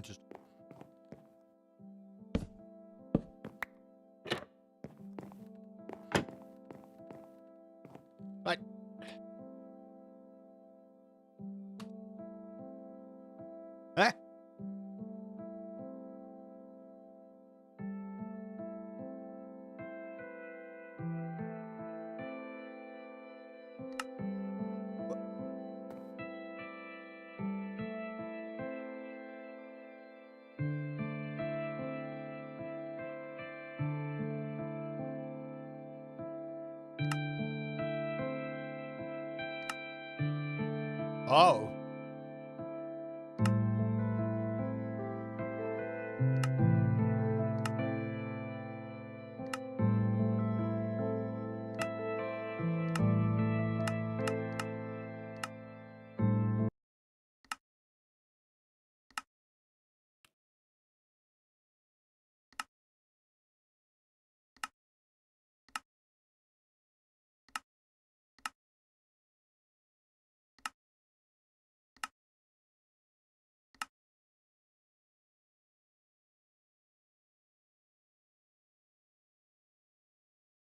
Just what? Huh? Oh.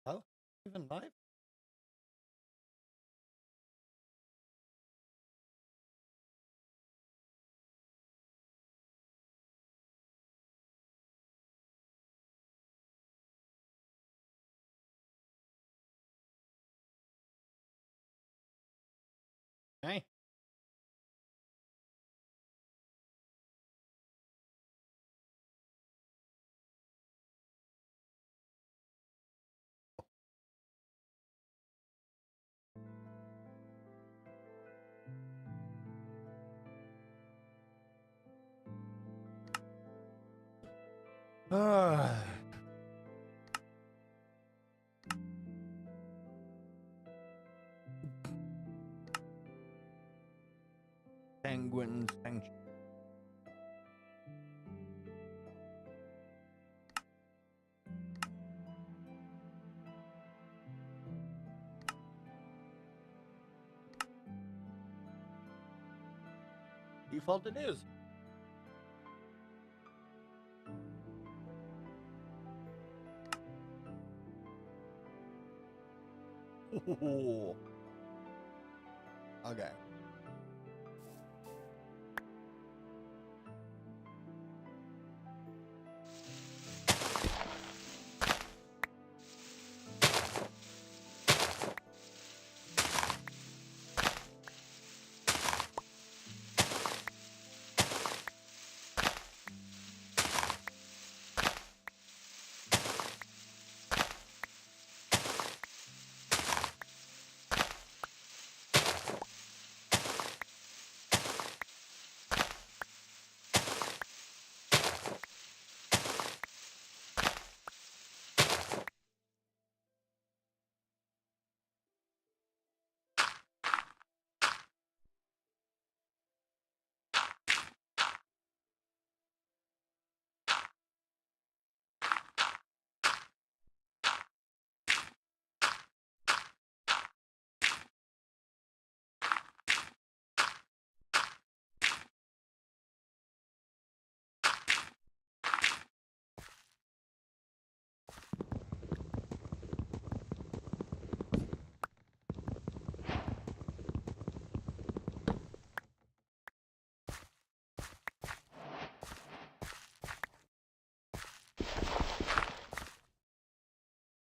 Oh, even live? Hey. Ah. Penguin Sanctuary. Default it is. Ooh. Okay.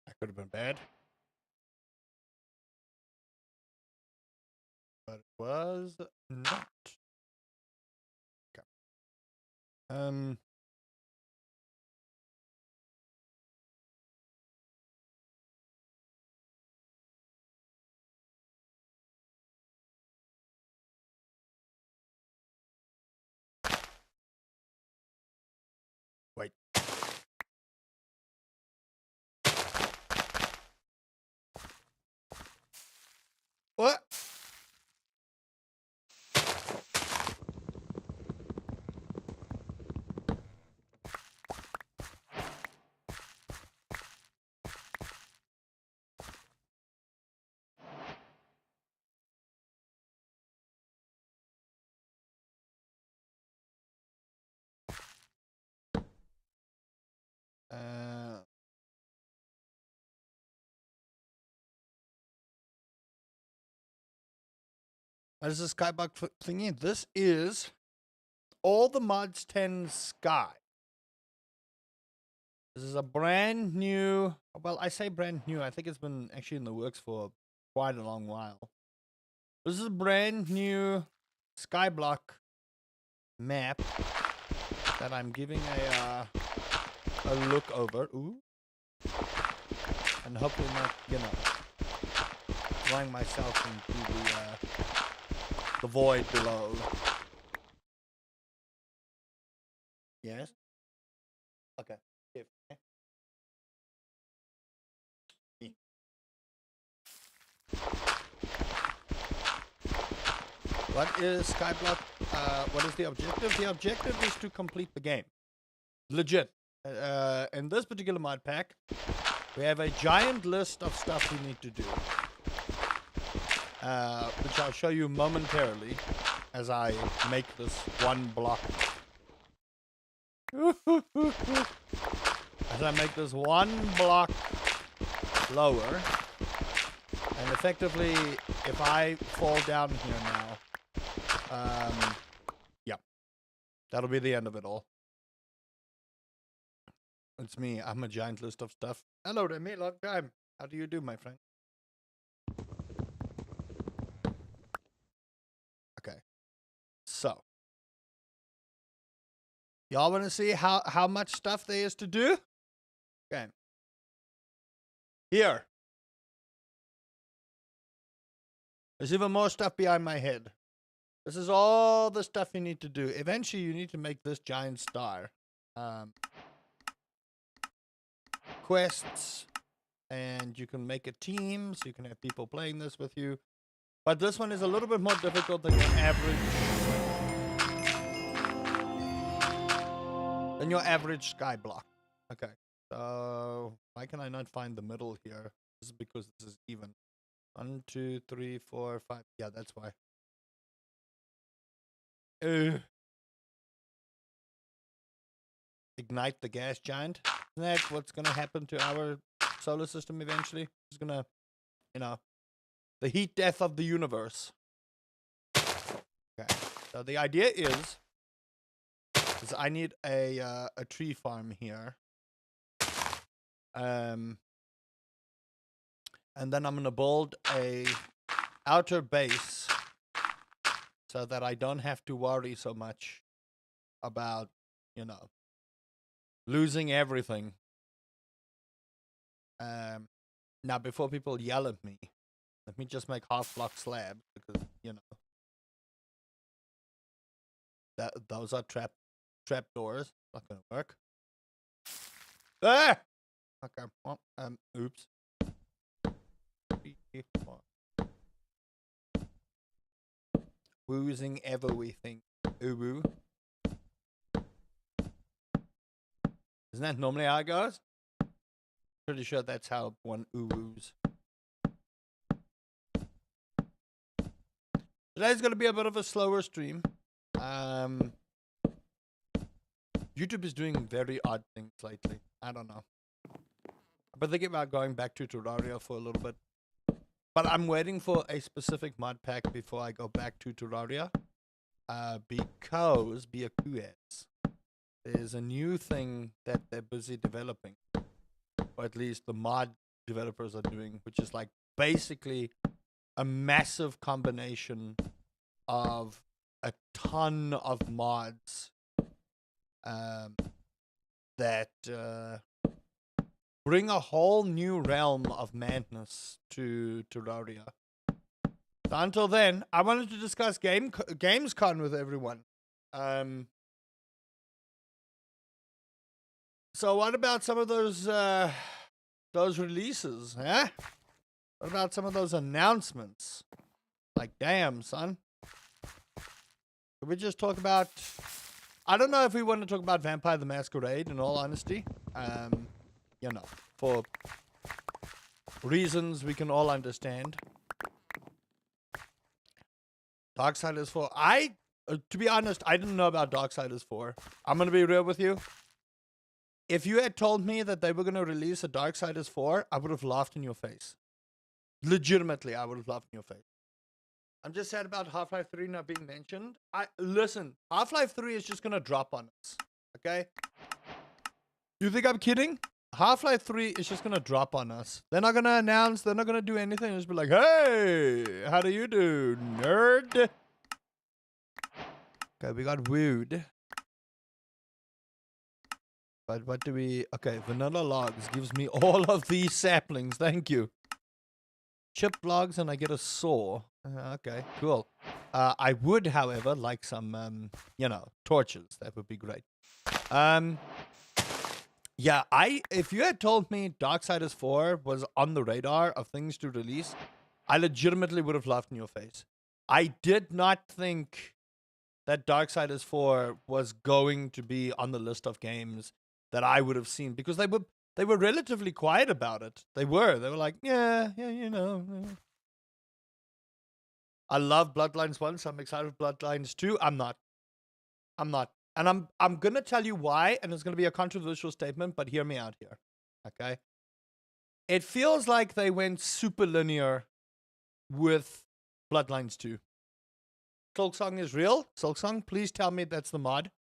That could have been bad. But it was not. Okay. Wait. What? What is this Skyblock thingy? This is all the Mods 10 Sky. This is a brand new, well, I say brand new. I think it's been actually in the works for quite a long while. This is a brand new Skyblock map that I'm giving a look over. Ooh. And hopefully not, throwing myself into the void below. Yes? Okay. What is Skyblock? What is the objective? The objective is to complete the game. Legit. In this particular mod pack, we have a giant list of stuff we need to do. Which I'll show you momentarily as I make this one block. As I make this one block lower. And effectively, if I fall down here now, yeah, that'll be the end of it all. It's me. I'm a giant list of stuff. Hello, Remy. Long time. How do you do, my friend? Okay. So, y'all want to see how much stuff there is to do? Okay. Here. There's even more stuff behind my head. This is all the stuff you need to do. Eventually, you need to make this giant star. Quests. And you can make a team, so you can have people playing this with you. But this one is a little bit more difficult than your average Skyblock. Okay. So, why can I not find the middle here? This is because this is even. 1, 2, 3, 4, 5. Yeah, that's why. Ignite the gas giant. Isn't that what's going to happen to our solar system eventually? It's going to, the heat death of the universe. Okay. So the idea is I need a tree farm here. And then I'm going to build a outer base so that I don't have to worry so much about, losing everything. Now, before people yell at me, let me just make half-block slabs because, those are trap doors. Not going to work. Ah! Okay. Well, oops. Woozing everything. Uwu. Isn't that normally how it goes? Pretty sure that's how one uwoos. Today's going to be a bit of a slower stream. YouTube is doing very odd things lately. I don't know. I've been thinking about going back to Terraria for a little bit. But I'm waiting for a specific mod pack before I go back to Terraria. Because there's a new thing that they're busy developing. Or at least the mod developers are doing, which is like basically a massive combination of a ton of mods that bring a whole new realm of madness to Terraria. So until then, I wanted to discuss Gamescom with everyone. So what about some of those releases, huh? What about some of those announcements? Like, damn, son. Could we just talk about... I don't know if we want to talk about Vampire the Masquerade, in all honesty. For reasons we can all understand. Darksiders 4. To be honest, I didn't know about Darksiders 4. I'm going to be real with you. If you had told me that they were going to release a Darksiders 4, I would have laughed in your face. Legitimately, I would have laughed in your face. I'm just sad about Half-Life 3 not being mentioned. Listen, Half-Life 3 is just gonna drop on us. Okay? You think I'm kidding? Half-Life 3 is just gonna drop on us. They're not gonna announce, they're not gonna do anything. Just be like, hey, how do you do, nerd? Okay, we got wood. But what do we... Okay, vanilla logs gives me all of these saplings. Thank you. Chip logs and I get a saw. Okay, cool. I would, however, like some, torches. That would be great. Yeah, if you had told me Darksiders 4 was on the radar of things to release, I legitimately would have laughed in your face. I did not think that Darksiders 4 was going to be on the list of games that I would have seen, because they were relatively quiet about it. They were like, yeah, I love Bloodlines 1, so I'm excited for Bloodlines 2. I'm not. And I'm gonna tell you why, and it's gonna be a controversial statement, but hear me out here. Okay? It feels like they went super linear with Bloodlines 2. Silksong is real. Silksong, please tell me that's the mod.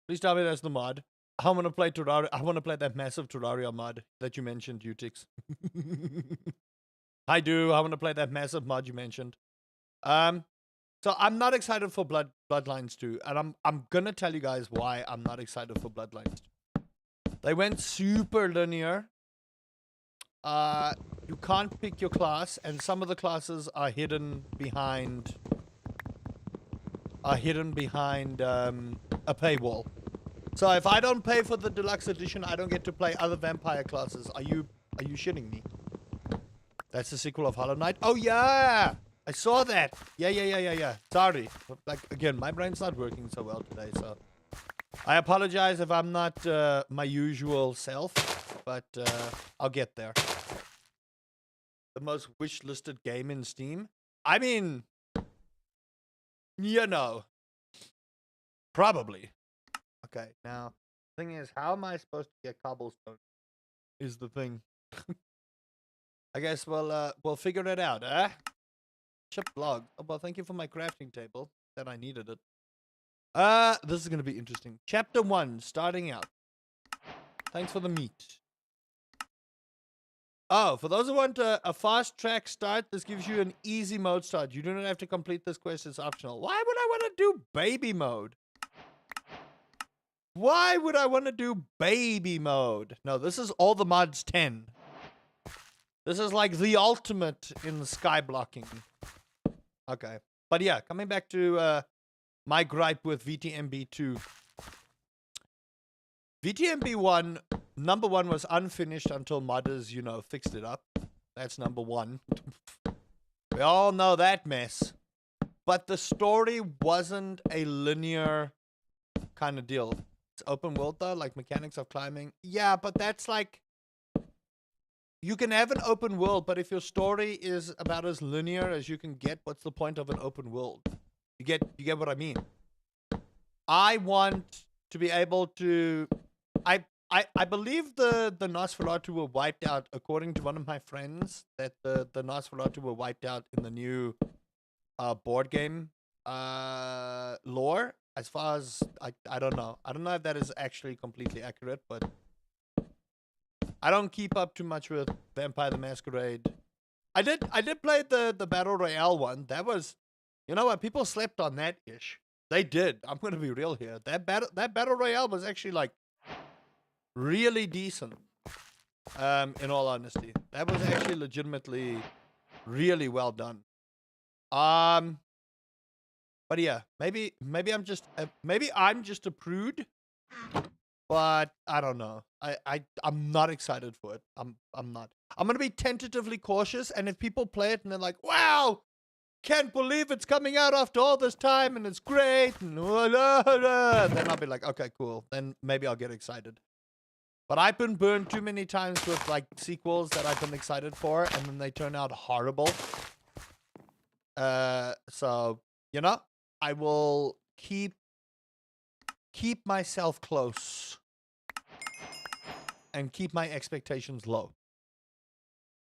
Please tell me that's the mod. I want to play Terraria. I want to play that massive Terraria mod that you mentioned, Utix. I do. I want to play that massive mod you mentioned. So I'm not excited for Bloodlines 2, and I'm gonna tell you guys why I'm not excited for Bloodlines 2. They went super linear. You can't pick your class, and some of the classes are hidden behind a paywall. So if I don't pay for the deluxe edition, I don't get to play other vampire classes. Are you shitting me? That's the sequel of Hollow Knight. Oh yeah, I saw that. Yeah. Sorry, like again, my brain's not working so well today, so I apologize if I'm not my usual self, but I'll get there. The most wish-listed game in Steam? I mean, probably. Okay, now, the thing is, how am I supposed to get cobblestone? Is the thing. I guess we'll figure it out, eh? Chip log. Oh, well, thank you for my crafting table. That I needed it. This is gonna be interesting. Chapter 1, starting out. Thanks for the meat. Oh, for those who want a fast track start, this gives you an easy mode start. You do not have to complete this quest, it's optional. Why would I want to do baby mode? Why would I want to do baby mode? No, this is all the mods 10. This is like the ultimate in the sky blocking. Okay. But yeah, coming back to my gripe with VTMB 2. VTMB 1, number 1 was unfinished until modders, fixed it up. That's number 1. We all know that mess. But the story wasn't a linear kind of deal. It's open world though, like mechanics of climbing. Yeah, but that's like... You can have an open world, but if your story is about as linear as you can get, what's the point of an open world? You get what I mean? I want to be able to... I believe the Nosferatu were wiped out, according to one of my friends, that the Nosferatu were wiped out in the new board game lore. As far as I don't know. I don't know if that is actually completely accurate, but I don't keep up too much with Vampire the Masquerade. I did play the Battle Royale one. That was, you know what, people slept on that ish. They did. I'm gonna be real here. That Battle Royale was actually like really decent. In all honesty, that was actually legitimately really well done. But yeah, maybe I'm just a prude, but I don't know. I'm not excited for it. I'm not. I'm gonna be tentatively cautious, and if people play it and they're like, "Wow, can't believe it's coming out after all this time and it's great," and then I'll be like, "Okay, cool." Then maybe I'll get excited. But I've been burned too many times with like sequels that I've been excited for, and then they turn out horrible. So I will keep myself close and keep my expectations low.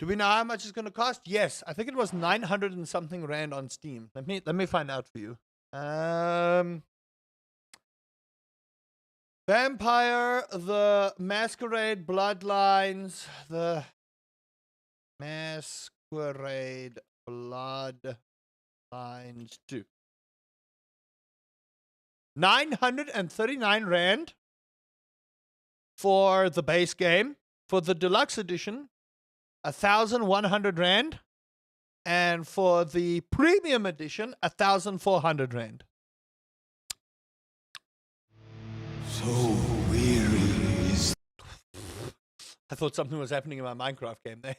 Do we know how much it's going to cost? Yes, I think it was 900 and something rand on Steam. Let me find out for you. Vampire the Masquerade Bloodlines, the Masquerade Bloodlines 2. 939 rand for the base game. For the deluxe edition, 1,100 rand. And for the premium edition, 1,400 rand. So weary is. I thought something was happening in my Minecraft game there.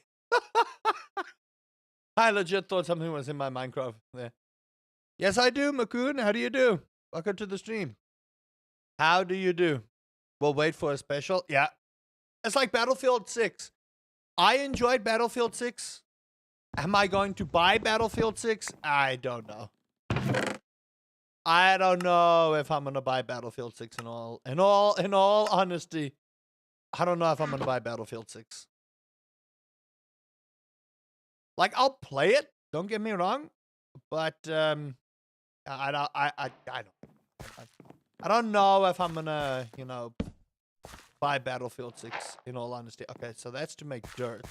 I legit thought something was in my Minecraft there. Yes, I do, Macoon. How do you do? Welcome to the stream. How do you do? We'll wait for a special. Yeah. It's like Battlefield 6. I enjoyed Battlefield 6. Am I going to buy Battlefield 6? I don't know. I don't know if I'm gonna buy Battlefield 6 in all honesty. I don't know if I'm gonna buy Battlefield 6. Like, I'll play it, don't get me wrong, but I don't know if I'm gonna, buy Battlefield 6 in all honesty. Okay, so that's to make dirt.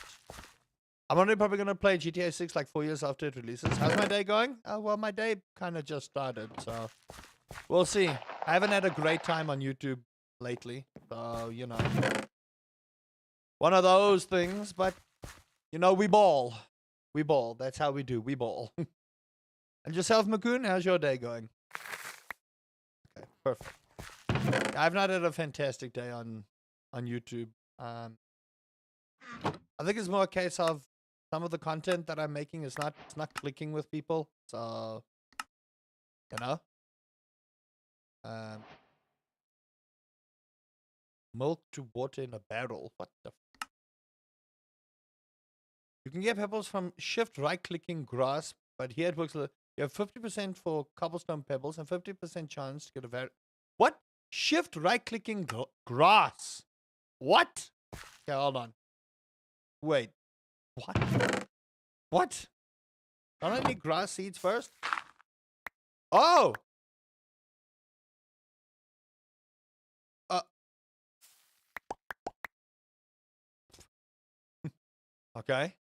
I'm only probably going to play GTA 6 like 4 years after it releases. How's my day going? Oh, well, my day kind of just started, so we'll see. I haven't had a great time on YouTube lately, so, one of those things, but, we ball. We ball. That's how we do. We ball. And yourself, Macoon, how's your day going? Okay, perfect. I've not had a fantastic day on YouTube. I think it's more a case of some of the content that I'm making is not clicking with people. So, milk to water in a barrel. What the? You can get pebbles from shift right-clicking grass, but here it works. You have 50% for cobblestone pebbles and 50% chance to get a What? Shift right-clicking grass. What? Okay, hold on. Wait. What? What? Don't I need grass seeds first? Oh! Okay.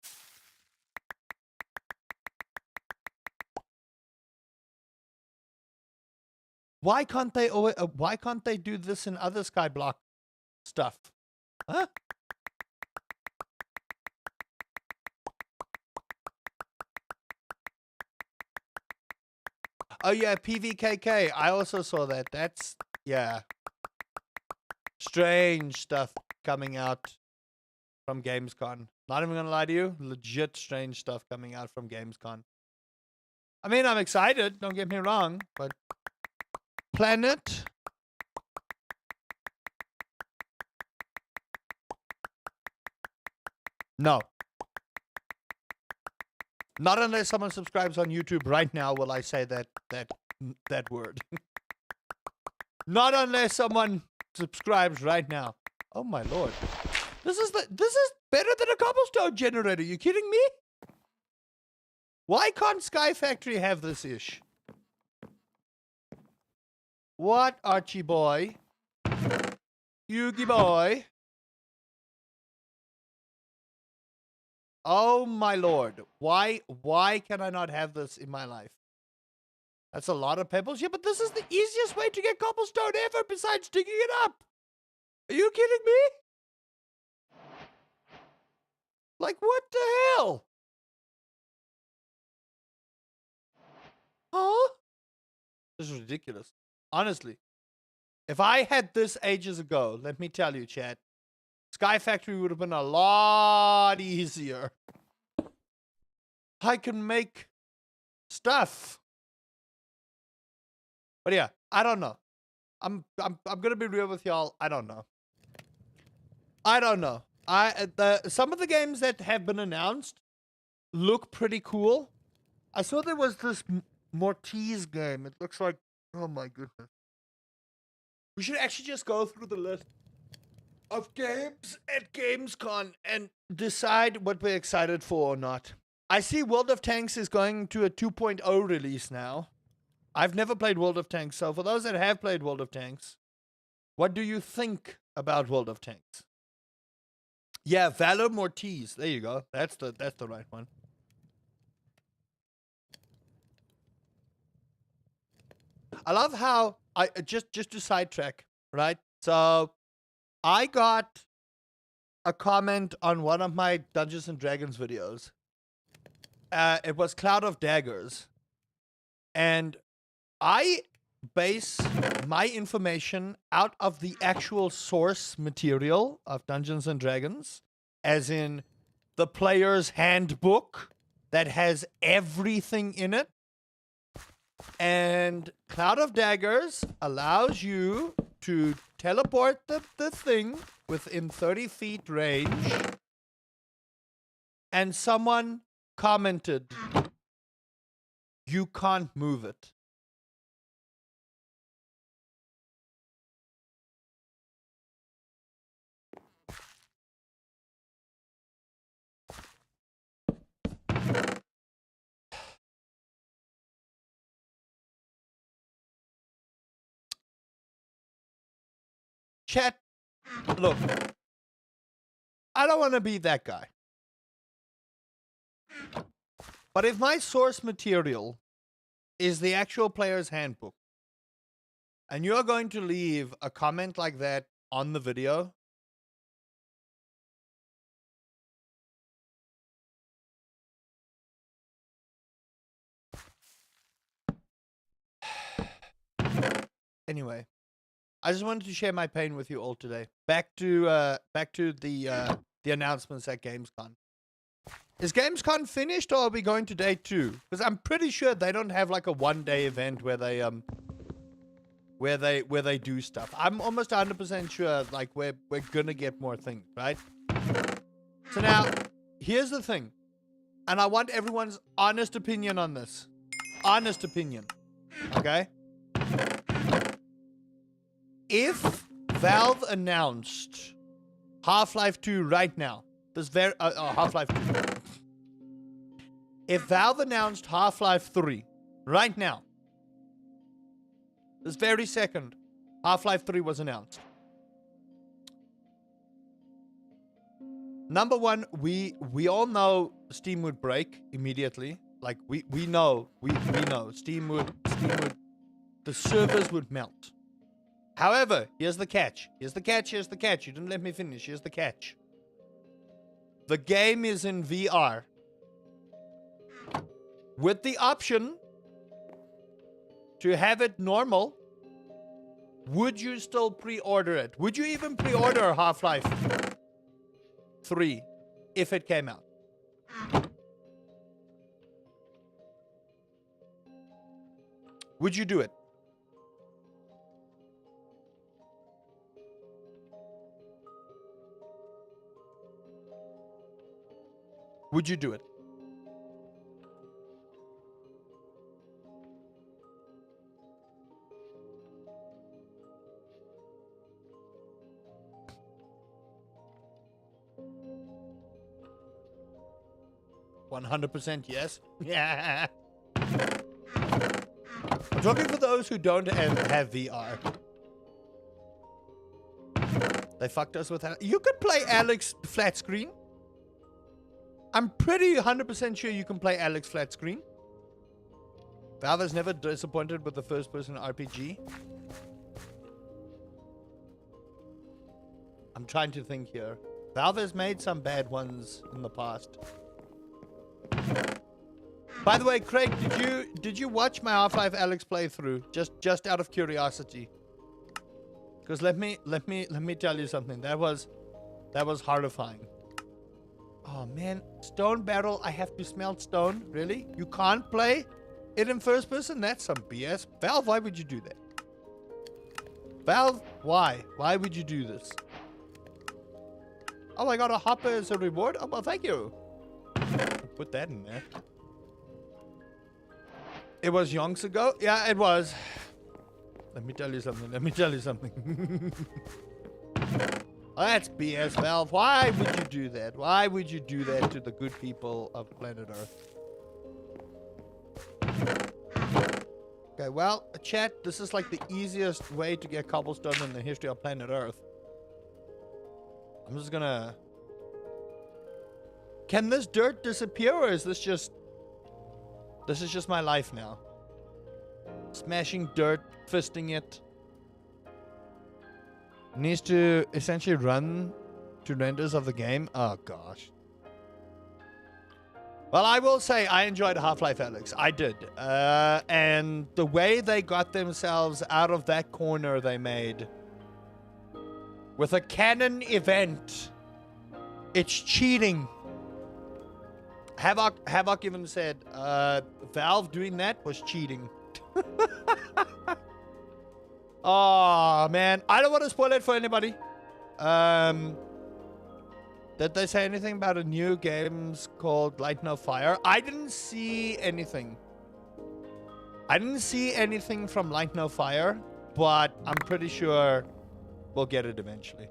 Why can't they do this in other Skyblock stuff? Huh? Oh yeah, PVKK. I also saw that. That's, yeah. Strange stuff coming out from Gamescom. Not even gonna lie to you. Legit strange stuff coming out from Gamescom. I mean, I'm excited. Don't get me wrong. But Planet. No. Not unless someone subscribes on YouTube right now will I say that word. Not unless someone subscribes right now. Oh my lord. This is better than a cobblestone generator. You kidding me? Why can't Sky Factory have this ish? What, Archie boy? Yugi boy? Oh my lord. Why can I not have this in my life? That's a lot of pebbles. Yeah, but this is the easiest way to get cobblestone ever besides digging it up. Are you kidding me? Like, what the hell? Huh? This is ridiculous. Honestly. If I had this ages ago, let me tell you, chat, Sky Factory would have been a lot easier. I can make stuff. But yeah, I don't know. I'm gonna be real with y'all. I don't know. Some of the games that have been announced look pretty cool. I saw there was this Mortise game. It looks like, oh my goodness. We should actually just go through the list of games at Gamescom and decide what we're excited for or not. I see World of Tanks is going to a 2.0 release now. I've never played World of Tanks, so for those that have played World of Tanks, what do you think about World of Tanks? Yeah, Valor Mortiz. There you go. That's the right one. I love how I just to sidetrack, right? So I got a comment on one of my Dungeons and Dragons videos. It was Cloud of Daggers. And I base my information out of the actual source material of Dungeons and Dragons, as in the player's handbook that has everything in it. And Cloud of Daggers allows you to teleport the thing within 30 feet range. And someone commented, you can't move it. Chat, look, I don't want to be that guy. But if my source material is the actual player's handbook, and you're going to leave a comment like that on the video, anyway, I just wanted to share my pain with you all today. Back to the announcements at Gamescom. Is Gamescom finished, or are we going to day 2? Because I'm pretty sure they don't have like a one-day event where they do stuff. I'm almost 100% sure like we're gonna get more things, right? So now, here's the thing, and I want everyone's honest opinion on this. Honest opinion, okay? If Valve announced Half-Life 2 right now, this very Half-Life 2. If Valve announced Half-Life 3 right now, this very second, Half-Life 3 was announced. Number one, we all know Steam would break immediately. Like we know Steam would the servers would melt. However, here's the catch. Here's the catch. You didn't let me finish. Here's the catch. The game is in VR. With the option to have it normal, would you still pre-order it? Would you even pre-order Half-Life 3 if it came out? Would you do it? Would you do it? %, yes. Yeah. I'm talking for those who don't have VR. They fucked us with that. You could play Alex flat screen. I'm pretty 100% sure you can play Alex flat screen. Valve has never disappointed with the first-person RPG. I'm trying to think here. Valve has made some bad ones in the past. By the way, Craig, did you watch my Half-Life Alex playthrough? Just out of curiosity. Because let me tell you something. That was horrifying. Oh man, Stone Barrel, I have to smell stone? Really? You can't play it in first person? That's some BS. Valve, why would you do that? Valve, why? Why would you do this? Oh, I got a hopper as a reward? Oh, well, thank you. Put that in there. It was yonks ago? Yeah, it was. Let me tell you something. That's BS, Valve. Why would you do that? Why would you do that to the good people of planet Earth? Okay, well, chat, this is like the easiest way to get cobblestone in the history of planet Earth. I'm just gonna... Can this dirt disappear, or is this just... This is just my life now? Smashing dirt, fisting it. Needs to essentially run to renders of the game. Oh, gosh. Well, I will say I enjoyed Half-Life Alyx. I did. And the way they got themselves out of that corner they made with a canon event, it's cheating. Havoc even said Valve doing that was cheating. Oh, man. I don't want to spoil it for anybody. Did they say anything about a new game called Light No Fire? I didn't see anything. I didn't see anything from Light No Fire, but I'm pretty sure we'll get it eventually.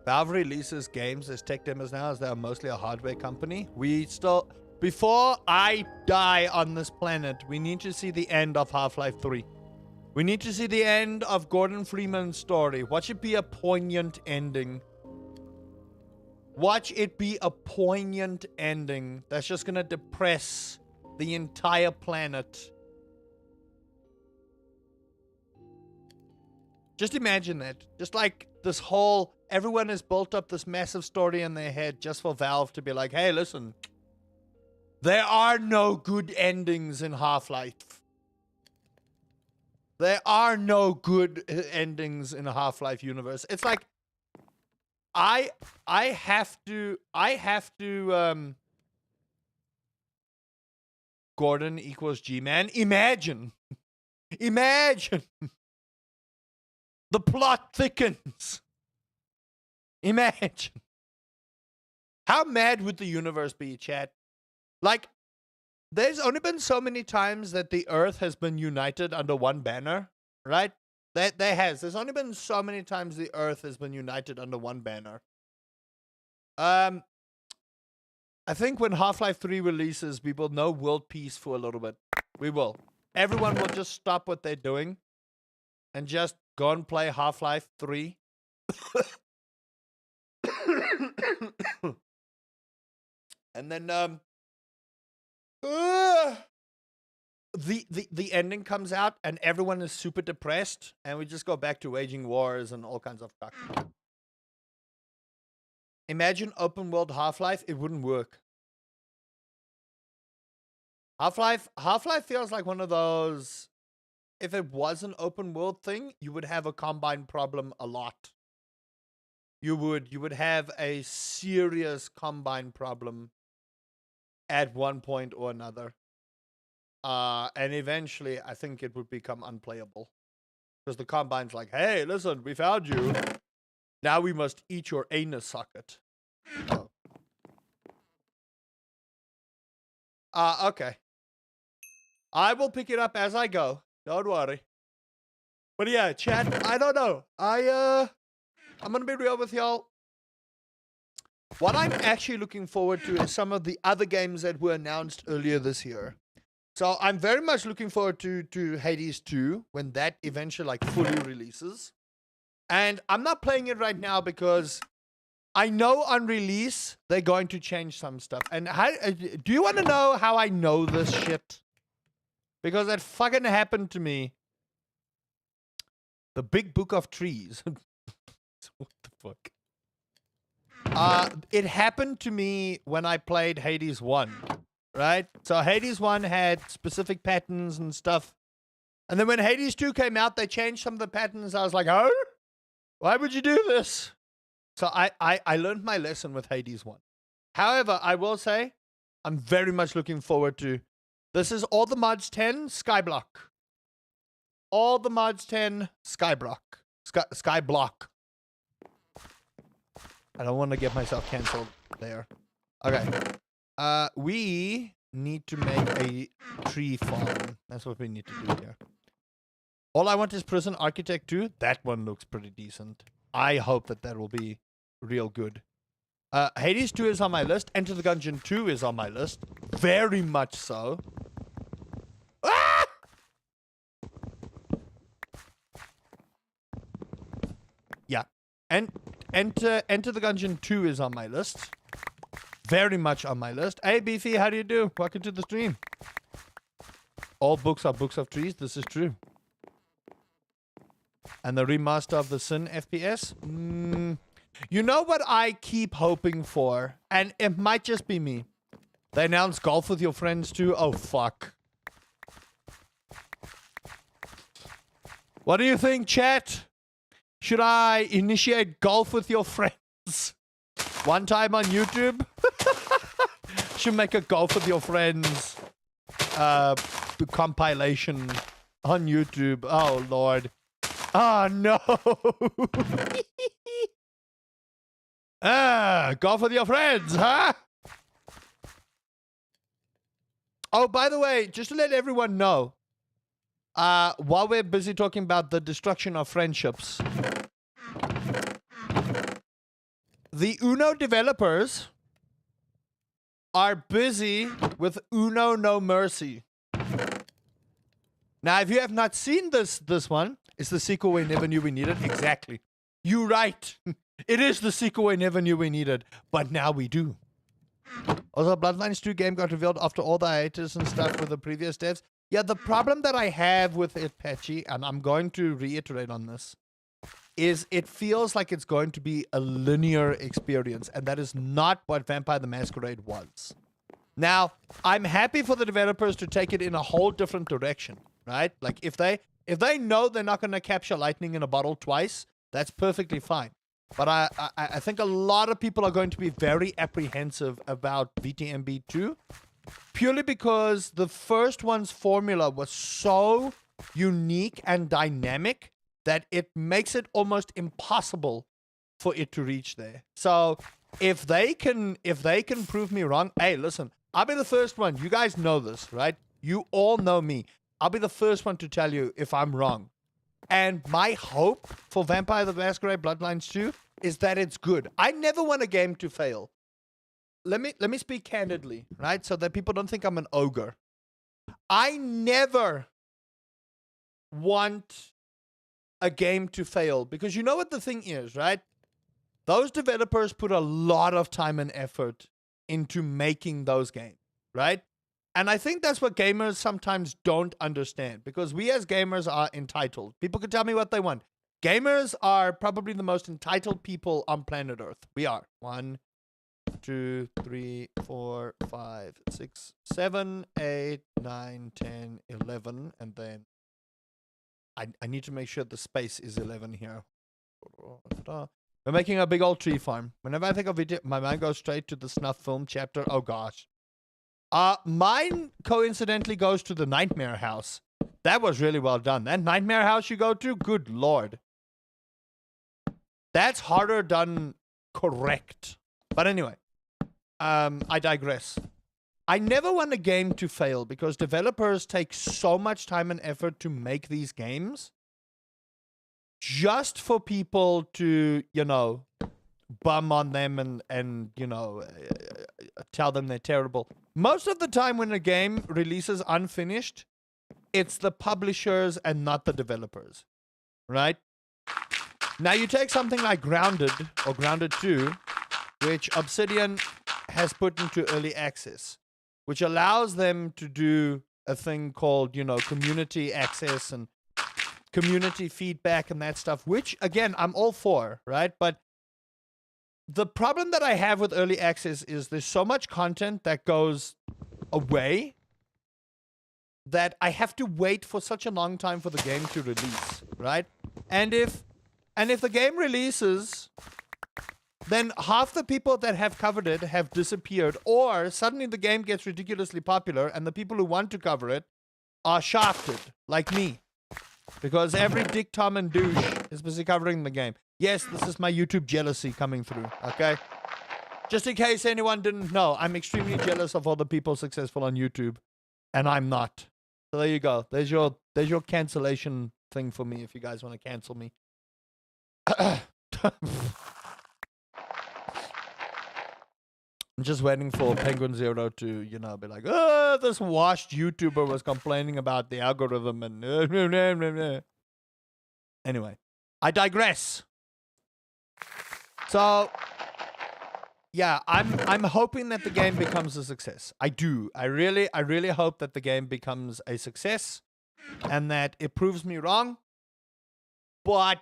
Valve releases games as tech demos now, as they are mostly a hardware company. We still... Before I die on this planet, we need to see the end of Half-Life 3. We need to see the end of Gordon Freeman's story. Watch it be a poignant ending. Watch it be a poignant ending that's just gonna depress the entire planet. Just imagine that. Just like this whole... Everyone has built up this massive story in their head just for Valve to be like, hey, listen... There are no good endings in Half-Life. There are no good endings in a Half-Life universe. It's like I have to Gordon equals G-Man. Imagine the plot thickens. Imagine. How mad would the universe be, chat? Like, there's only been so many times that the Earth has been united under one banner, right? There has. There's only been so many times the Earth has been united under one banner. I think when Half-Life 3 releases, we will know world peace for a little bit. We will. Everyone will just stop what they're doing and just go and play Half-Life 3. And then, the ending comes out and everyone is super depressed and we just go back to waging wars and all kinds of stuff. Imagine open world Half-Life, it wouldn't work. Half-Life feels like one of those, if it was an open world thing, you would have a Combine problem a lot. You would have a serious Combine problem at one point or another. And eventually, I think it would become unplayable. Because the Combine's like, hey, listen, we found you. Now we must eat your anus socket. Oh. Okay. I will pick it up as I go. Don't worry. But yeah, chat, I don't know. I'm gonna be real with y'all. What I'm actually looking forward to is some of the other games that were announced earlier this year. So I'm very much looking forward to Hades 2 when that eventually like fully releases. And I'm not playing it right now because I know on release they're going to change some stuff. And how, do you want to know how I know this shit? Because that fucking happened to me. The Big Book of Trees. What the fuck? It happened to me when I played Hades 1, right? So Hades 1 had specific patterns and stuff. And then when Hades 2 came out, they changed some of the patterns. I was like, oh, why would you do this? So I learned my lesson with Hades 1. However, I will say, I'm very much looking forward to, this is all the mods 10, Skyblock. All the mods 10, Skyblock. Skyblock. I don't want to get myself canceled there. Okay. We need to make a tree farm. That's what we need to do here. All I want is Prison Architect 2. That one looks pretty decent. I hope that that will be real good. Hades 2 is on my list. Enter the Gungeon 2 is on my list. Very much so. Ah! Yeah. And Enter the Gungeon 2 is on my list. Very much on my list. Hey, Beefy, how do you do? Welcome to the stream. All books are books of trees. This is true. And the remaster of the Sin FPS? You know what I keep hoping for? And it might just be me. They announced Golf with Your Friends too? Oh, fuck. What do you think, chat? Should I initiate Golf with Your Friends? One time on YouTube? Should make a Golf with Your Friends compilation on YouTube. Oh, Lord. Oh, no. Golf with Your Friends, huh? Oh, by the way, just to let everyone know, while we're busy talking about the destruction of friendships, the Uno developers are busy with Uno No Mercy. Now, if you have not seen this one, it's the sequel we never knew we needed. Exactly. You're right. It is the sequel we never knew we needed, but now we do. Also, Bloodlines 2 game got revealed after all the hiatus and stuff with the previous devs. Yeah, the problem that I have with it, Patchy, and I'm going to reiterate on this, is it feels like it's going to be a linear experience, and that is not what Vampire the Masquerade was. Now, I'm happy for the developers to take it in a whole different direction, right? Like, if they know they're not going to capture lightning in a bottle twice, that's perfectly fine. But I think a lot of people are going to be very apprehensive about VTMB 2, purely because the first one's formula was so unique and dynamic that it makes it almost impossible for it to reach there. So if they can prove me wrong, hey, listen, I'll be the first one. You guys know this, right? You all know me. I'll be the first one to tell you if I'm wrong. And my hope for Vampire the Masquerade Bloodlines 2 is that it's good. I never want a game to fail. Let me speak candidly, right? So that people don't think I'm an ogre. I never want a game to fail, because you know what the thing is, right? Those developers put a lot of time and effort into making those games, right? And I think that's what gamers sometimes don't understand, because we as gamers are entitled. People can tell me what they want. Gamers are probably the most entitled people on planet Earth. We are. 1, 2, 3, 4, 5, 6, 7, 8, 9, 10, 11, and then I need to make sure the space is 11 here. We're making a big old tree farm. Whenever I think of it, my mind goes straight to the snuff film chapter. Oh gosh. Mine coincidentally goes to the Nightmare House. That was really well done. That Nightmare House you go to, good lord. That's harder done correct. But anyway, I digress. I never want a game to fail, because developers take so much time and effort to make these games just for people to, you know, bum on them and you know, tell them they're terrible. Most of the time when a game releases unfinished, it's the publishers and not the developers, right? Now you take something like Grounded or Grounded 2, which Obsidian has put into early access, which allows them to do a thing called, you know, community access and community feedback and that stuff, which, again, I'm all for, right? But the problem that I have with early access is there's so much content that goes away that I have to wait for such a long time for the game to release, right? And if the game releases, then half the people that have covered it have disappeared, or suddenly the game gets ridiculously popular and the people who want to cover it are shafted, like me. Because every dick, Tom, and douche is busy covering the game. Yes, this is my YouTube jealousy coming through, okay? Just in case anyone didn't know, I'm extremely jealous of other people successful on YouTube, and I'm not. So there you go. There's your cancellation thing for me if you guys want to cancel me. I'm just waiting for Penguin Zero to, be like, oh, this washed YouTuber was complaining about the algorithm and anyway, I digress. So yeah, I'm hoping that the game becomes a success. I do. I really hope that the game becomes a success and that it proves me wrong. But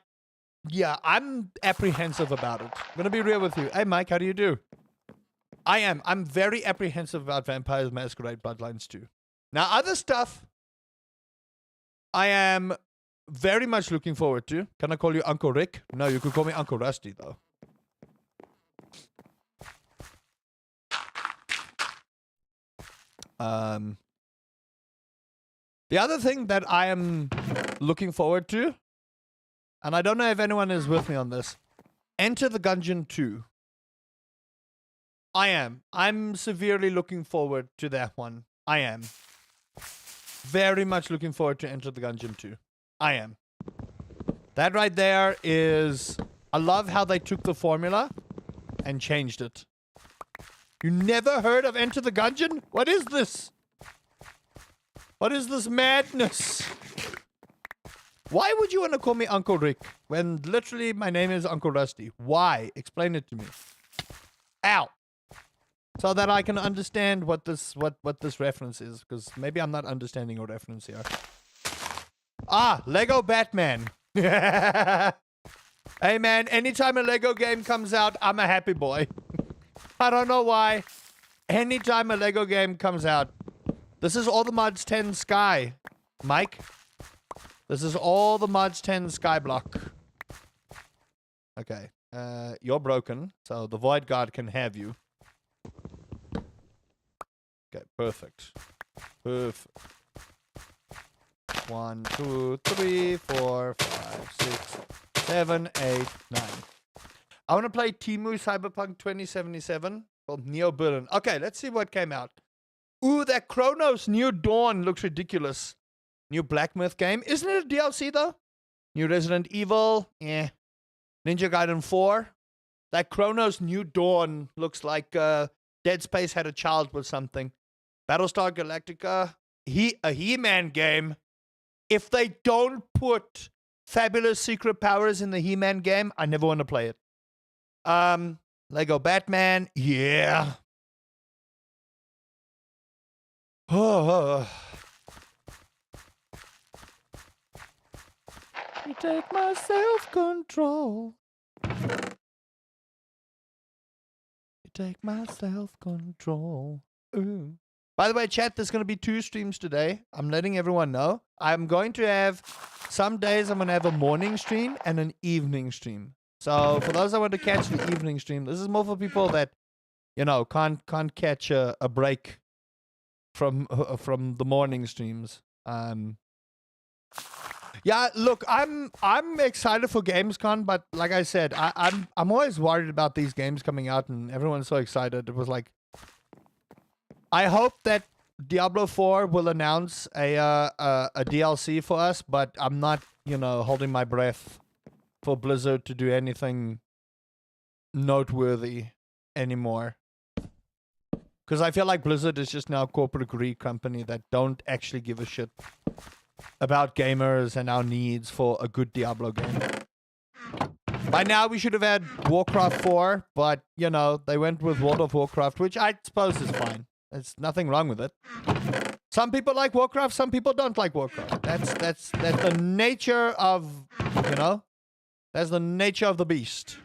yeah, I'm apprehensive about it. I'm gonna be real with you. Hey Mike, how do you do? I'm very apprehensive about Vampires Masquerade Bloodlines 2. Now, other stuff I am very much looking forward to. Can I call you Uncle Rick? No, you could call me Uncle Rusty, though. The other thing that I am looking forward to, and I don't know if anyone is with me on this, Enter the Gungeon 2. I'm severely looking forward to that one. I am. Very much looking forward to Enter the Gungeon 2. I am. That right there is... I love how they took the formula and changed it. You never heard of Enter the Gungeon? What is this? What is this madness? Why would you want to call me Uncle Rick when literally my name is Uncle Rusty? Why? Explain it to me. Ow. So that I can understand what this reference is, because maybe I'm not understanding a reference here. Ah, Lego Batman. Hey man, anytime a Lego game comes out, I'm a happy boy. I don't know why. Anytime a Lego game comes out. This is all the Mods 10 Sky, Mike. This is all the Mods 10 Sky block. Okay. You're broken, so the Void Guard can have you. Okay, perfect. Perfect. 1, 2, 3, 4, 5, 6, 7, 8, 9. I want to play Temu Cyberpunk 2077 called Neo Berlin. Okay, let's see what came out. Ooh, that Chronos New Dawn looks ridiculous. New Black Myth game. Isn't it a DLC though? New Resident Evil. Yeah. Ninja Gaiden 4. That Chronos New Dawn looks like Dead Space had a child with something. Battlestar Galactica. A He-Man game. If they don't put Fabulous Secret Powers in the He-Man game, I never want to play it. Lego Batman. Yeah. Oh. You take my self-control. You take my self-control. Ooh. By the way, chat, there's going to be 2 streams today. I'm letting everyone know. I'm going to have, some days I'm going to have a morning stream and an evening stream. So for those that want to catch the evening stream, this is more for people that, can't catch a break from the morning streams. Yeah, look, I'm excited for Gamescom, but like I said, I'm always worried about these games coming out and everyone's so excited. It was like, I hope that Diablo 4 will announce a DLC for us, but I'm not, holding my breath for Blizzard to do anything noteworthy anymore. Because I feel like Blizzard is just now a corporate greed company that don't actually give a shit about gamers and our needs for a good Diablo game. By now, we should have had Warcraft 4, but, they went with World of Warcraft, which I suppose is fine. There's nothing wrong with it. Some people like Warcraft, some people don't like Warcraft. That's the nature of, that's the nature of the beast.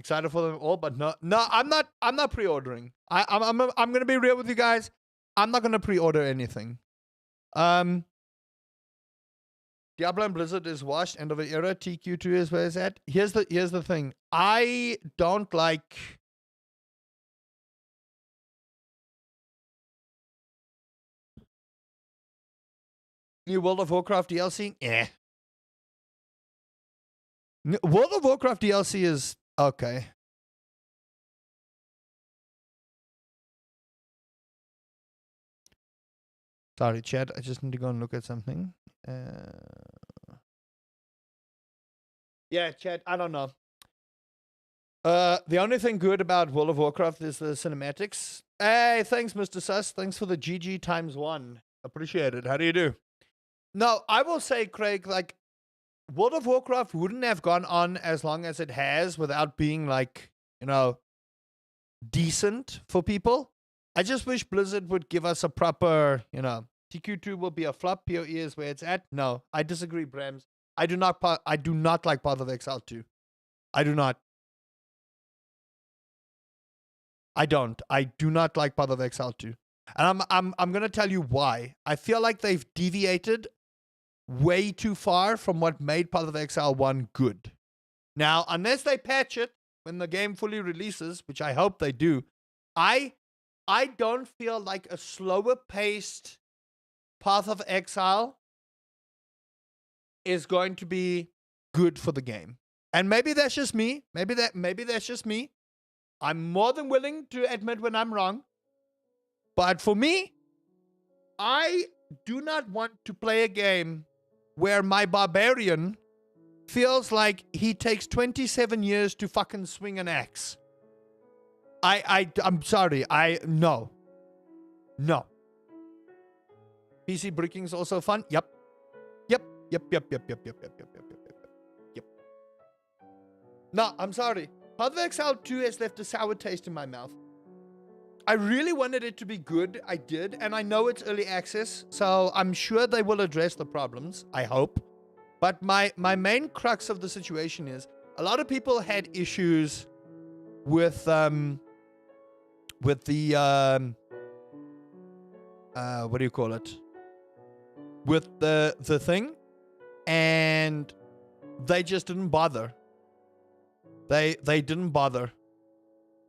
Excited for them all, but no, I'm not pre-ordering. I'm gonna be real with you guys. I'm not gonna pre-order anything. Diablo and Blizzard is washed. End of an era. TQ2 is where it's at. Here's the thing. I don't like. New World of Warcraft DLC? Eh. World of Warcraft DLC is okay. Sorry, chat. I just need to go and look at something. Yeah, chat. I don't know. The only thing good about World of Warcraft is the cinematics. Hey, thanks, Mr. Sus. Thanks for the GG ×1. Appreciate it. How do you do? No, I will say, Craig, like, World of Warcraft wouldn't have gone on as long as it has without being, like, you know, decent for people. I just wish Blizzard would give us a proper, you know, TQ2 will be a flop. PoE is where it's at. No, I disagree, Brams. I do not like Path of Exile 2. I do not. I don't. I do not like Path of Exile 2. And I'm gonna tell you why. I feel like they've deviated way too far from what made Path of Exile 1 good. Now, unless they patch it when the game fully releases, which I hope they do, I don't feel like a slower paced Path of Exile is going to be good for the game. And maybe that's just me. Maybe that's just me. I'm more than willing to admit when I'm wrong. But for me, I do not want to play a game where my barbarian feels like he takes 27 years to fucking swing an axe. I'm sorry. No. PC bricking is also fun. Yep. No, I'm sorry. Path of Exile 2 has left a sour taste in my mouth. I really wanted it to be good. I did. And I know it's early access, so I'm sure they will address the problems. I hope. But my main crux of the situation is a lot of people had issues with the what do you call it? With the thing, and they just didn't bother. They didn't bother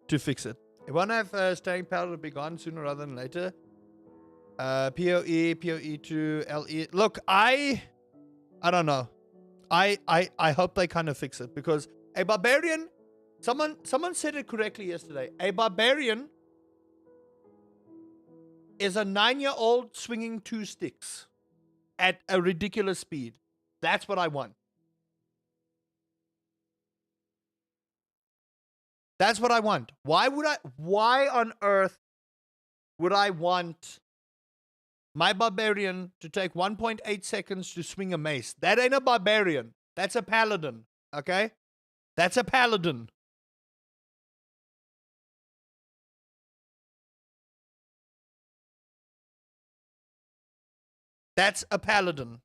to fix it. It won't have staying power to be gone sooner rather than later. PoE2, LE. Look, I don't know. I hope they kind of fix it, because a barbarian, someone said it correctly yesterday. A barbarian is a 9-year-old swinging 2 sticks at a ridiculous speed. That's what I want. That's what I want. Why on earth would I want my barbarian to take 1.8 seconds to swing a mace? That ain't a barbarian. That's a paladin. Okay? That's a paladin. That's a paladin.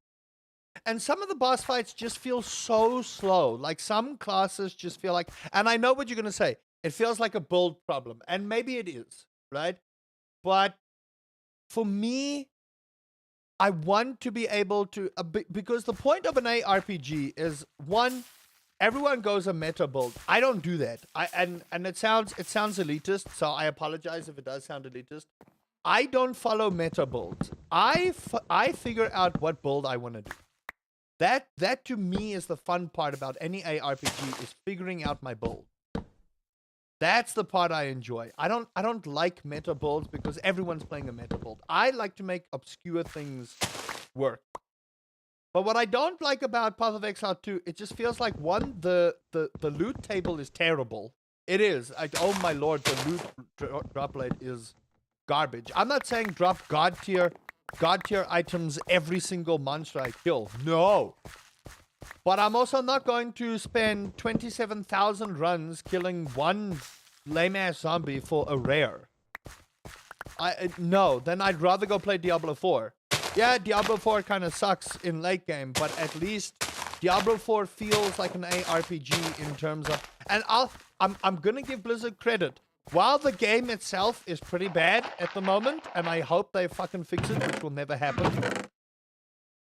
And some of the boss fights just feel so slow. Like, some classes just feel like, and I know what you're going to say, it feels like a build problem. And maybe it is, right? But for me, I want to be able to, because the point of an ARPG is, one, everyone goes a meta build. I don't do that. And it sounds elitist, so I apologize if it does sound elitist. I don't follow meta builds. I figure out what build I want to do. That to me is the fun part about any ARPG, is figuring out my build. That's the part I enjoy. I don't like meta builds because everyone's playing a meta build. I like to make obscure things work. But what I don't like about Path of Exile 2, it just feels like, one, the loot table is terrible. It is. Oh my lord, the loot drop rate is garbage. I'm not saying drop god tier items every single monster I kill. No. But I'm also not going to spend 27,000 runs killing one lame-ass zombie for a rare. No, then I'd rather go play Diablo 4. Yeah, Diablo 4 kind of sucks in late game, but at least Diablo 4 feels like an ARPG in terms of... And I'm gonna give Blizzard credit. While the game itself is pretty bad at the moment, and I hope they fucking fix it, which will never happen,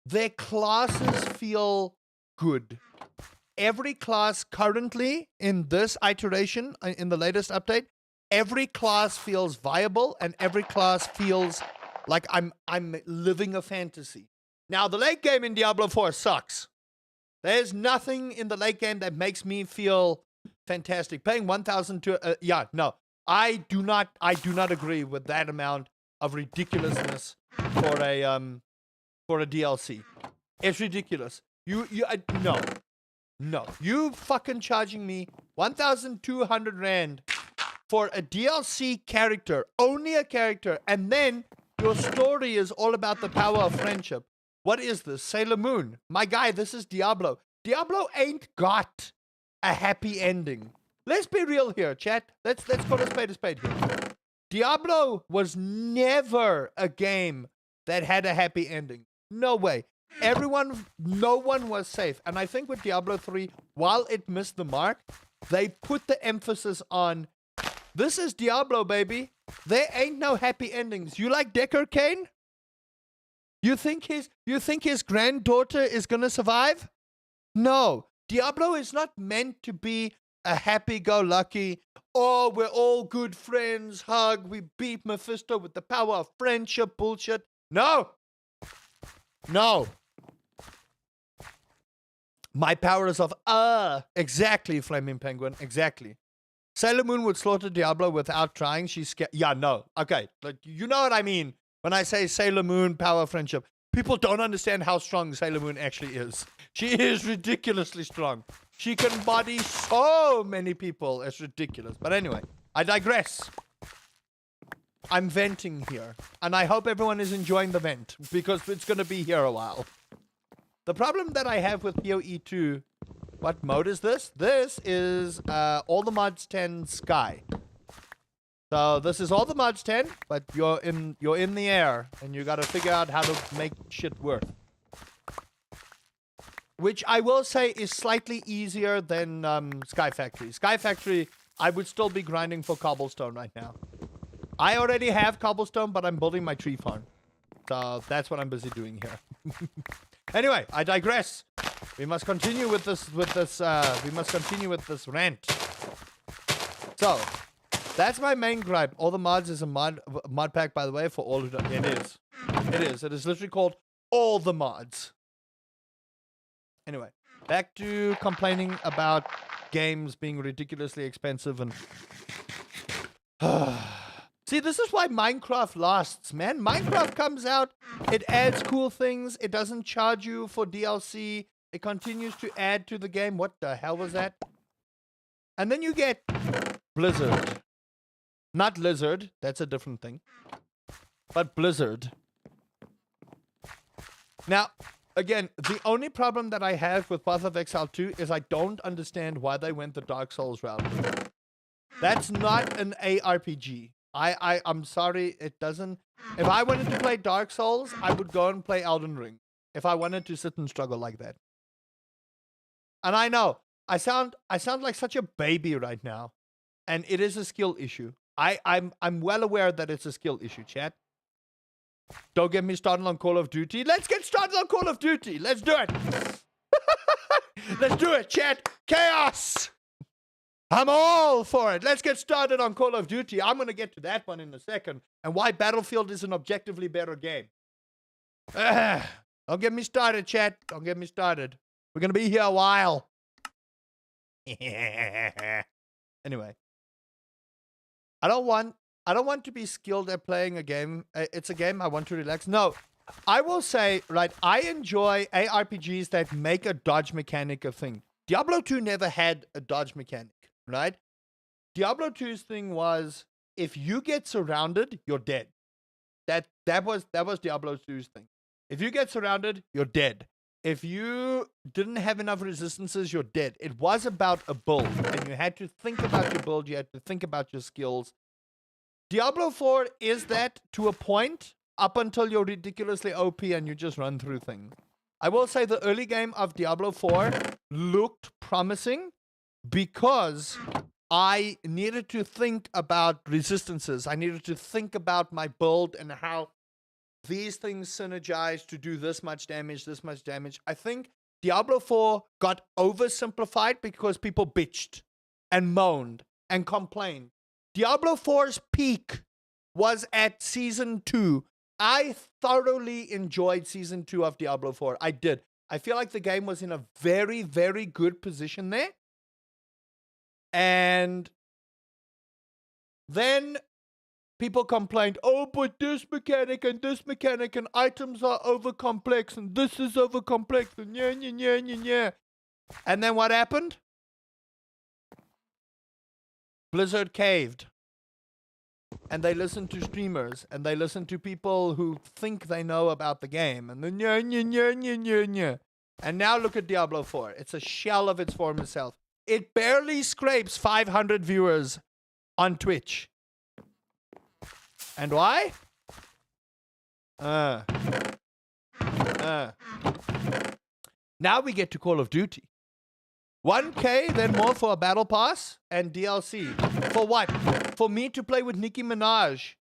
their classes feel good. Every class currently in this iteration, in the latest update, every class feels viable, and every class feels like I'm living a fantasy. Now, the late game in Diablo 4 sucks. There's nothing in the late game that makes me feel fantastic. Paying 1,000 to... yeah, no. I do not agree with that amount of ridiculousness for a DLC. It's ridiculous. No. You fucking charging me 1,200 rand for a DLC character, only a character, and then your story is all about the power of friendship. What is this? Sailor Moon. My guy, this is Diablo. Diablo ain't got a happy ending. Let's be real here, chat. Let's call a spade here. Diablo was never a game that had a happy ending. No way. No one was safe. And I think with Diablo 3, while it missed the mark, they put the emphasis on, this is Diablo, baby. There ain't no happy endings. You like Decker Kane? You think his granddaughter is gonna survive? No. Diablo is not meant to be a happy-go-lucky, oh, we're all good friends, hug, we beat Mephisto with the power of friendship bullshit. No. My power is of, exactly, Flaming Penguin, exactly. Sailor Moon would slaughter Diablo without trying. She's scared. Yeah, no. Okay, like, you know what I mean when I say Sailor Moon, power of friendship. People don't understand how strong Sailor Moon actually is. She is ridiculously strong. She can body so many people. It's ridiculous. But anyway, I digress. I'm venting here. And I hope everyone is enjoying the vent, because it's going to be here a while. The problem that I have with PoE 2, what mode is this? This is All the Mods 10 Sky. So this is All the Mods 10, but you're in the air, and you got to figure out how to make shit work. Which I will say is slightly easier than Sky Factory. Sky Factory, I would still be grinding for cobblestone right now. I already have cobblestone, but I'm building my tree farm. So that's what I'm busy doing here. Anyway, I digress. We must continue with this. We must continue with this rant. So that's my main gripe. All the Mods is a mod pack, by the way, for all who don't. It is. It is literally called All the Mods. Anyway, back to complaining about games being ridiculously expensive and. See, this is why Minecraft lasts, man. Minecraft comes out, it adds cool things, it doesn't charge you for DLC, it continues to add to the game. What the hell was that? And then you get Blizzard. Not Lizard, that's a different thing. But Blizzard. Now, again, the only problem that I have with Path of Exile 2 is I don't understand why they went the Dark Souls route. That's not an ARPG. I'm sorry, it doesn't. If I wanted to play Dark Souls, I would go and play Elden Ring. If I wanted to sit and struggle like that. And I know, I sound like such a baby right now. And it is a skill issue. I'm well aware that it's a skill issue, chat. Don't get me started on Call of Duty. Let's get started on Call of Duty. Let's do it. Let's do it, chat. Chaos. I'm all for it. Let's get started on Call of Duty. I'm going to get to that one in a second. And why Battlefield is an objectively better game. Don't get me started, chat. Don't get me started. We're going to be here a while. Anyway. I don't want to be skilled at playing a game. It's a game I want to relax. No. I will say, right, I enjoy ARPGs that make a dodge mechanic a thing. Diablo 2 never had a dodge mechanic. Right? Diablo 2's thing was, if you get surrounded, you're dead. That was Diablo 2's thing. If you get surrounded, you're dead. If you didn't have enough resistances, you're dead. It was about a build, and you had to think about your build, you had to think about your skills. Diablo 4 is that to a point, up until you're ridiculously OP and you just run through things. I will say the early game of Diablo 4 looked promising, because I needed to think about resistances. I needed to think about my build and how these things synergize to do this much damage, this much damage. I think Diablo 4 got oversimplified because people bitched and moaned and complained. Diablo 4's peak was at Season 2. I thoroughly enjoyed Season 2 of Diablo 4. I did. I feel like the game was in a very, very good position there. And then people complained, oh, but this mechanic and items are over complex and this is over complex and yeah. And then what happened? Blizzard caved. And they listen to streamers and they listen to people who think they know about the game. And then yeah. And now look at Diablo 4. It's a shell of its former self. It barely scrapes 500 viewers on Twitch. And why? Now we get to Call of Duty. 1K, then more for a battle pass and DLC. For what? For me to play with Nicki Minaj.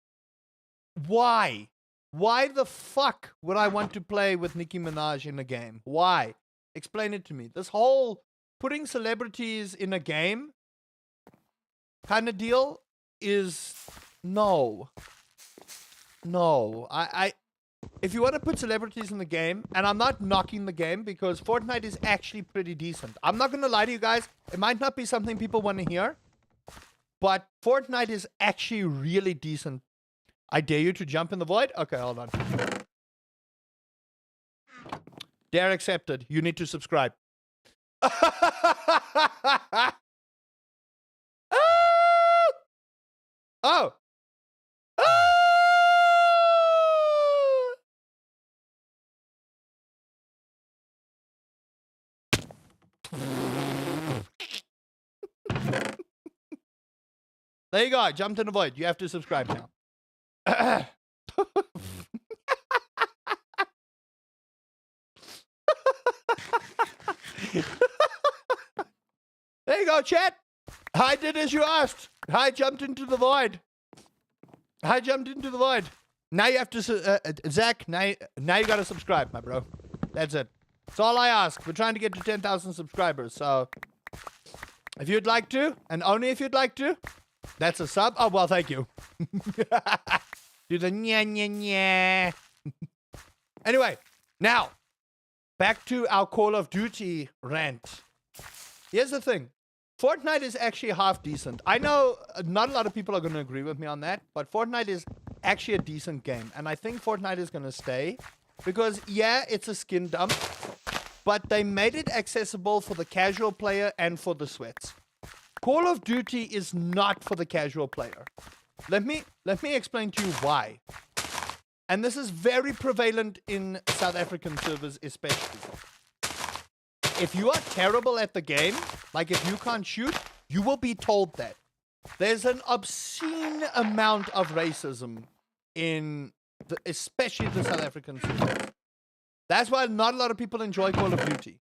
Why? Why the fuck would I want to play with Nicki Minaj in a game? Why? Explain it to me. This whole putting celebrities in a game kind of deal is no. If you want to put celebrities in the game, and I'm not knocking the game because Fortnite is actually pretty decent. I'm not going to lie to you guys. It might not be something people want to hear, but Fortnite is actually really decent. I dare you to jump in the void. Okay, hold on. Dare accepted. You need to subscribe. Oh. There you go. I jumped in the void. You have to subscribe now. There you go, chat. I did as you asked. I jumped into the void. Now you have to, Zach, now you gotta subscribe, my bro. That's it. That's all I ask. We're trying to get to 10,000 subscribers, so if you'd like to, and only if you'd like to, that's a sub. Oh, well, thank you. Do the nya. Anyway, now, back to our Call of Duty rant. Here's the thing. Fortnite is actually half decent. I know not a lot of people are going to agree with me on that, but Fortnite is actually a decent game. And I think Fortnite is going to stay because, yeah, it's a skin dump, but they made it accessible for the casual player and for the sweats. Call of Duty is not for the casual player. Let me explain to you why. And this is very prevalent in South African servers especially. If you are terrible at the game, like if you can't shoot, you will be told that. There's an obscene amount of racism in especially the South African servers. That's why not a lot of people enjoy Call of Duty.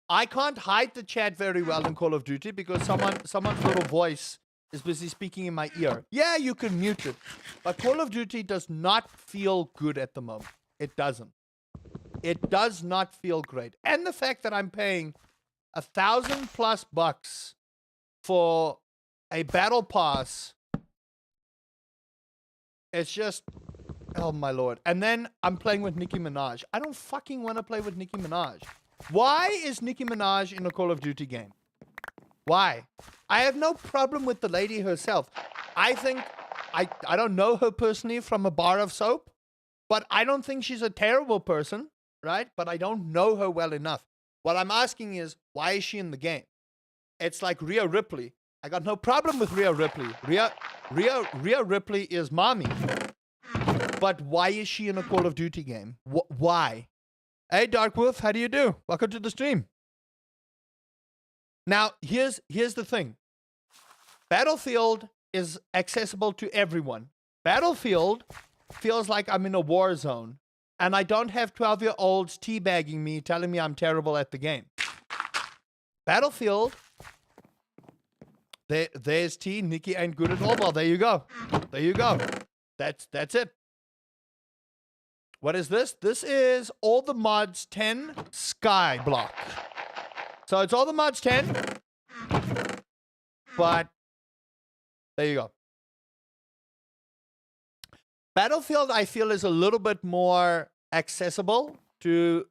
I can't hide the chat very well in Call of Duty because someone's little voice is busy speaking in my ear. Yeah, you can mute it. But Call of Duty does not feel good at the moment. It doesn't. It does not feel great. And the fact that I'm paying $1,000+ for a battle pass, it's just, oh my lord. And then I'm playing with Nicki Minaj. I don't fucking want to play with Nicki Minaj. Why is Nicki Minaj in a Call of Duty game? Why? I have no problem with the lady herself. I think, I don't know her personally from a bar of soap, but I don't think she's a terrible person, right? But I don't know her well enough. What I'm asking is, why is she in the game? It's like Rhea Ripley. I got no problem with Rhea Ripley. Rhea Ripley is mommy. But why is she in a Call of Duty game? Why? Hey, Dark Wolf, how do you do? Welcome to the stream. Now, here's the thing. Battlefield is accessible to everyone. Battlefield feels like I'm in a war zone, and I don't have 12-year-olds teabagging me, telling me I'm terrible at the game. Battlefield, there's T, Nikki ain't good at all. Well, there you go. There you go. That's it. What is this? This is All the Mods 10 Skyblock. So it's All the Mods 10, but there you go. Battlefield, I feel, is a little bit more accessible to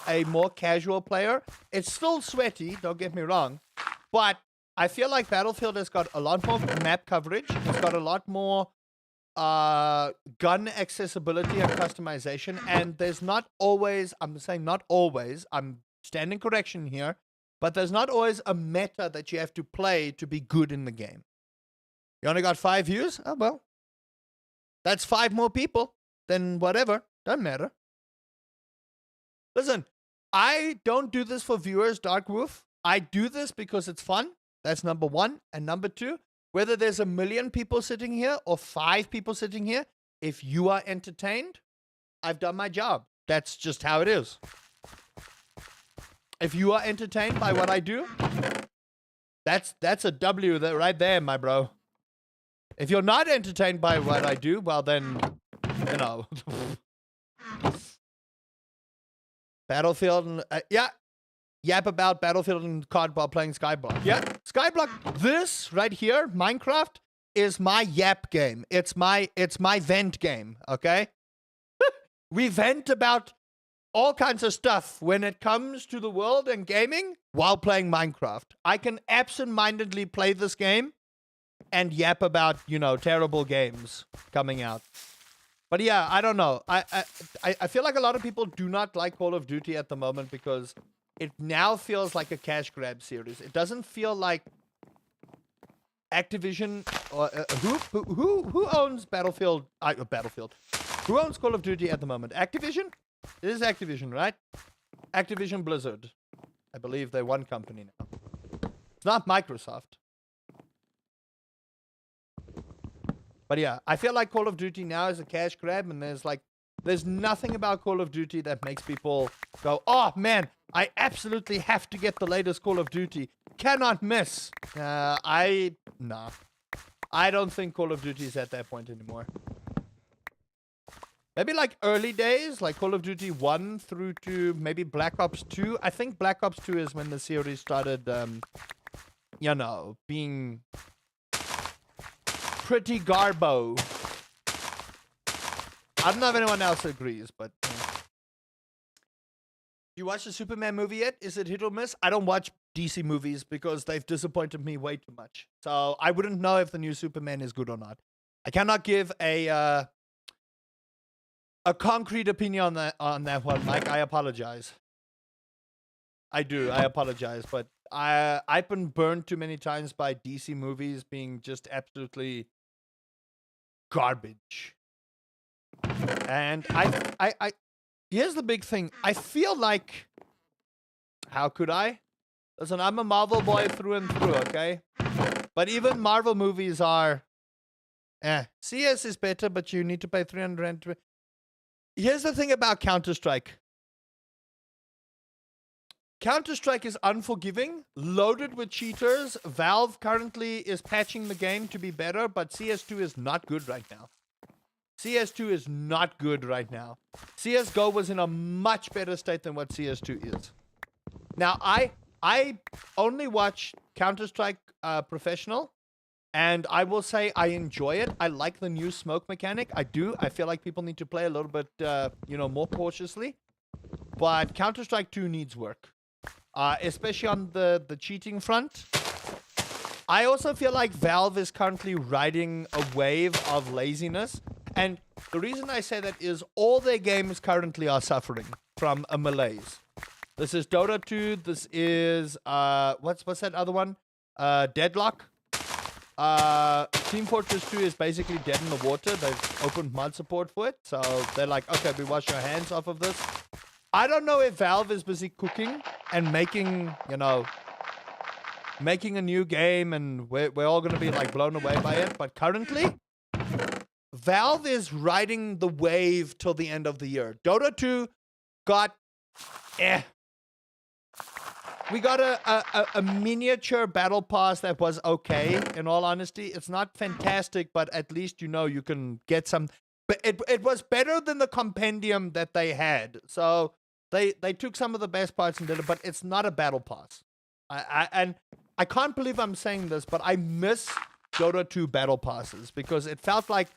a more casual player. It's still sweaty, don't get me wrong, but I feel like Battlefield has got a lot more map coverage. It's got a lot more gun accessibility and customization, and there's not always, I'm saying not always, I'm standing correction here, but there's not always a meta that you have to play to be good in the game. You only got 5 views? Oh, well. That's 5 more people. Then whatever. Doesn't matter. Listen, I don't do this for viewers, Dark Wolf. I do this because it's fun. That's number one. And number two, whether there's 1 million people sitting here or 5 people sitting here, if you are entertained, I've done my job. That's just how it is. If you are entertained by what I do, that's a W right there, my bro. If you're not entertained by what I do, well then, you know. Battlefield and yap about Battlefield and COD while playing Skyblock. Yeah, Skyblock. This right here, Minecraft, is my yap game. It's my vent game. Okay, we vent about all kinds of stuff when it comes to the world and gaming while playing Minecraft. I can absent-mindedly play this game and yap about, you know, terrible games coming out. But yeah, I don't know. I feel like a lot of people do not like Call of Duty at the moment because it now feels like a cash grab series. It doesn't feel like Activision or who owns Battlefield? Battlefield. Who owns Call of Duty at the moment? Activision? It is Activision, right? Activision Blizzard. I believe they're one company now. It's not Microsoft. But yeah, I feel like Call of Duty now is a cash grab, and there's nothing about Call of Duty that makes people go, oh man, I absolutely have to get the latest Call of Duty. Cannot miss. I don't think Call of Duty is at that point anymore. Maybe like early days, like Call of Duty 1 through to maybe Black Ops 2. I think Black Ops 2 is when the series started, you know, being pretty garbo. I don't know if anyone else agrees, but... You watch the Superman movie yet? Is it hit or miss? I don't watch DC movies because they've disappointed me way too much. So I wouldn't know if the new Superman is good or not. I cannot give a concrete opinion on that one, Mike. I apologize. I apologize, but I've been burned too many times by DC movies being just absolutely garbage. And I here's the big thing. I feel like, how could I? Listen, I'm a Marvel boy through and through, okay? But even Marvel movies are, CS is better, but you need to pay 300 rand. Here's the thing about Counter-Strike. Counter-Strike is unforgiving, loaded with cheaters. Valve currently is patching the game to be better, but CS2 is not good right now. CS2 is not good right now. CSGO was in a much better state than what CS2 is. Now, I only watch Counter-Strike Professional, and I will say I enjoy it. I like the new smoke mechanic. I do. I feel like people need to play a little bit, more cautiously. But Counter-Strike 2 needs work, especially on the cheating front. I also feel like Valve is currently riding a wave of laziness. And the reason I say that is all their games currently are suffering from a malaise. This is Dota 2. This is, what's that other one? Deadlock. Team Fortress 2 is basically dead in the water. They've opened mod support for it. So they're like, okay, we wash our hands off of this. I don't know if Valve is busy cooking and making, making a new game and we're all going to be like blown away by it. But currently, Valve is riding the wave till the end of the year. Dota 2 got, we got a miniature battle pass that was okay, in all honesty. It's not fantastic, but at least you can get some. But it was better than the compendium that they had. So they took some of the best parts and did it, but it's not a battle pass. And I can't believe I'm saying this, but I miss Dota 2 battle passes because it felt like,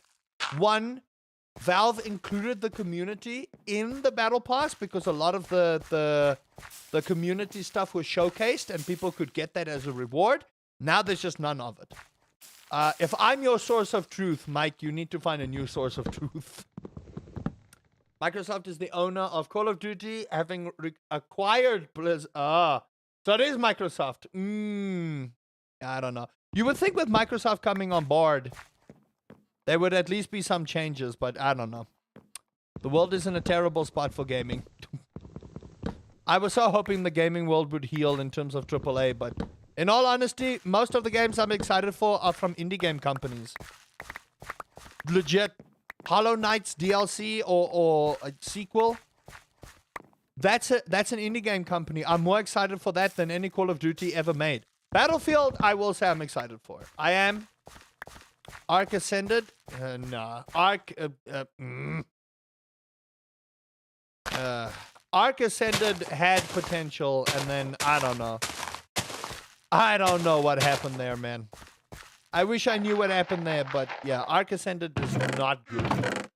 one, Valve included the community in the battle pass because a lot of the community stuff was showcased and people could get that as a reward. Now there's just none of it. If I'm your source of truth, Mike, you need to find a new source of truth. Microsoft is the owner of Call of Duty, having acquired Blizzard. So it is Microsoft. I don't know. You would think with Microsoft coming on board, there would at least be some changes, but I don't know. The world is in a terrible spot for gaming. I was so hoping the gaming world would heal in terms of AAA, but in all honesty, most of the games I'm excited for are from indie game companies. Legit. Hollow Knight's DLC or a sequel. That's an indie game company. I'm more excited for that than any Call of Duty ever made. Battlefield, I will say I'm excited for. I am. Ark Ascended? Nah. Ark Ascended had potential, and then I don't know. I don't know what happened there, man. I wish I knew what happened there, but yeah, Ark Ascended is not good.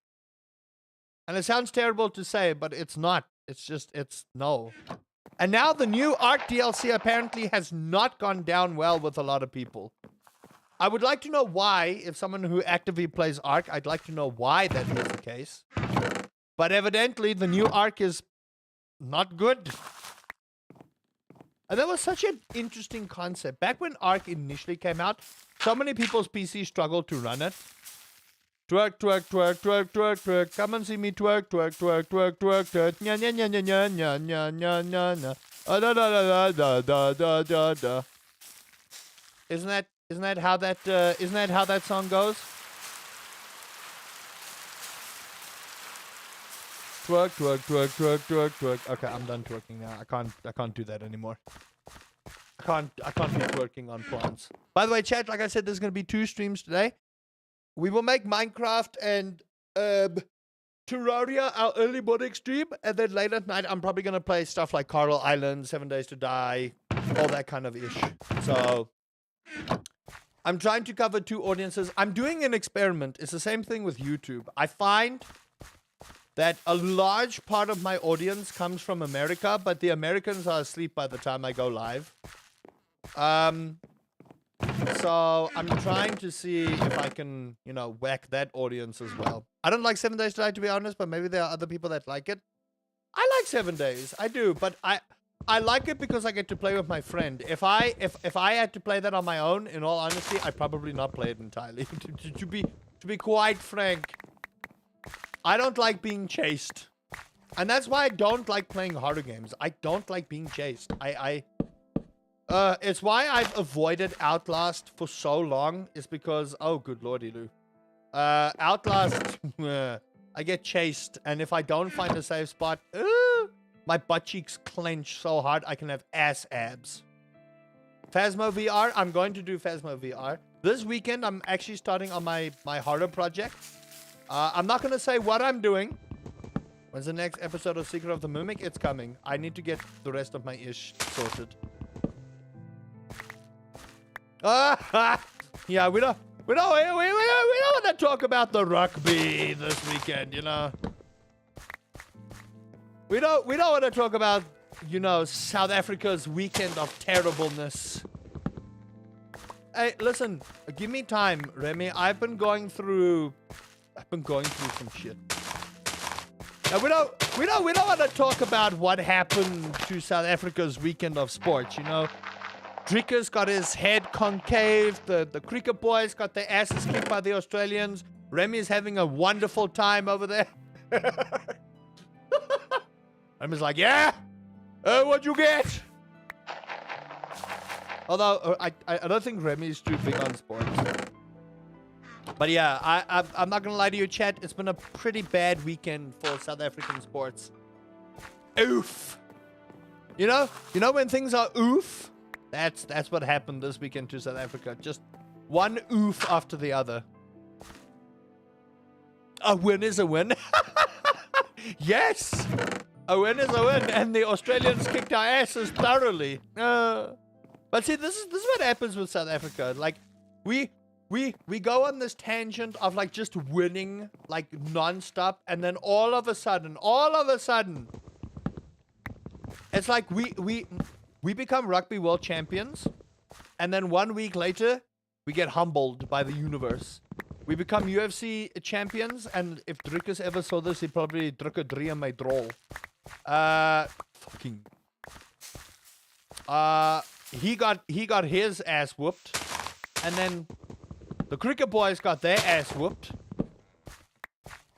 And it sounds terrible to say, but it's not. It's no. And now the new Ark DLC apparently has not gone down well with a lot of people. I would like to know why, if someone who actively plays Ark, I'd like to know why that is the case. But evidently, the new Ark is not good. And that was such an interesting concept. Back when Ark initially came out, so many people's PCs struggled to run it. Twerk, twerk, twerk, twerk, twerk, twerk. Come and see me twerk, twerk, twerk, twerk, twerk, twerk. Nya, nya, nya, nya, nya, nya, nya, nya, nya, nya. Da, da, da, da, da, da, da, da. Isn't that how that song goes? Twerk, twerk, twerk, twerk, twerk, twerk. Okay, I'm done twerking now. I can't do that anymore. I can't be twerking on plants. By the way, chat, like I said, there's gonna be 2 streams today. We will make Minecraft and Terraria our early morning stream, and then late at night I'm probably gonna play stuff like Coral Island, 7 Days to Die, all that kind of ish. So I'm trying to cover 2 audiences. I'm doing an experiment. It's the same thing with YouTube. I find that a large part of my audience comes from America, but the Americans are asleep by the time I go live. So I'm trying to see if I can, whack that audience as well. I don't like 7 Days to Die, to be honest, but maybe there are other people that like it. I like 7 Days. I do, but I like it because I get to play with my friend. If I had to play that on my own, in all honesty, I'd probably not play it entirely. to be quite frank, I don't like being chased. And that's why I don't like playing horror games. I don't like being chased. It's why I've avoided Outlast for so long. Is because, oh, good lordy, Lou. Outlast, I get chased. And if I don't find a safe spot, my butt cheeks clench so hard I can have ass abs. Phasmo VR, I'm going to do Phasmo VR. This weekend, I'm actually starting on my horror project. I'm not going to say what I'm doing. When's the next episode of Secret of the Mimic? It's coming. I need to get the rest of my ish sorted. Yeah, we don't want to talk about the rugby this weekend, We don't want to talk about, South Africa's weekend of terribleness. Hey, listen, give me time, Remy. I've been going through some shit. Now, we don't want to talk about what happened to South Africa's weekend of sports, Dricker's got his head concave. The cricket boys got their asses kicked by the Australians. Remy's having a wonderful time over there. Remy's like, yeah? What'd you get? Although, I don't think Remy's too big on sports. But yeah, I'm not going to lie to you, chat. It's been a pretty bad weekend for South African sports. Oof. You know when things are oof? That's what happened this weekend to South Africa. Just one oof after the other. A win is a win. Yes! A win is a win. And the Australians kicked our asses thoroughly. But see, this is what happens with South Africa. Like, we go on this tangent of, like, just winning, like, non-stop. And then all of a sudden, it's like we become rugby world champions, and then 1 week later, We get humbled by the universe. We become UFC champions, and if Drickus ever saw this, he'd probably drukke 3 in my droll. Fucking. He got his ass whooped, and then the cricket boys got their ass whooped.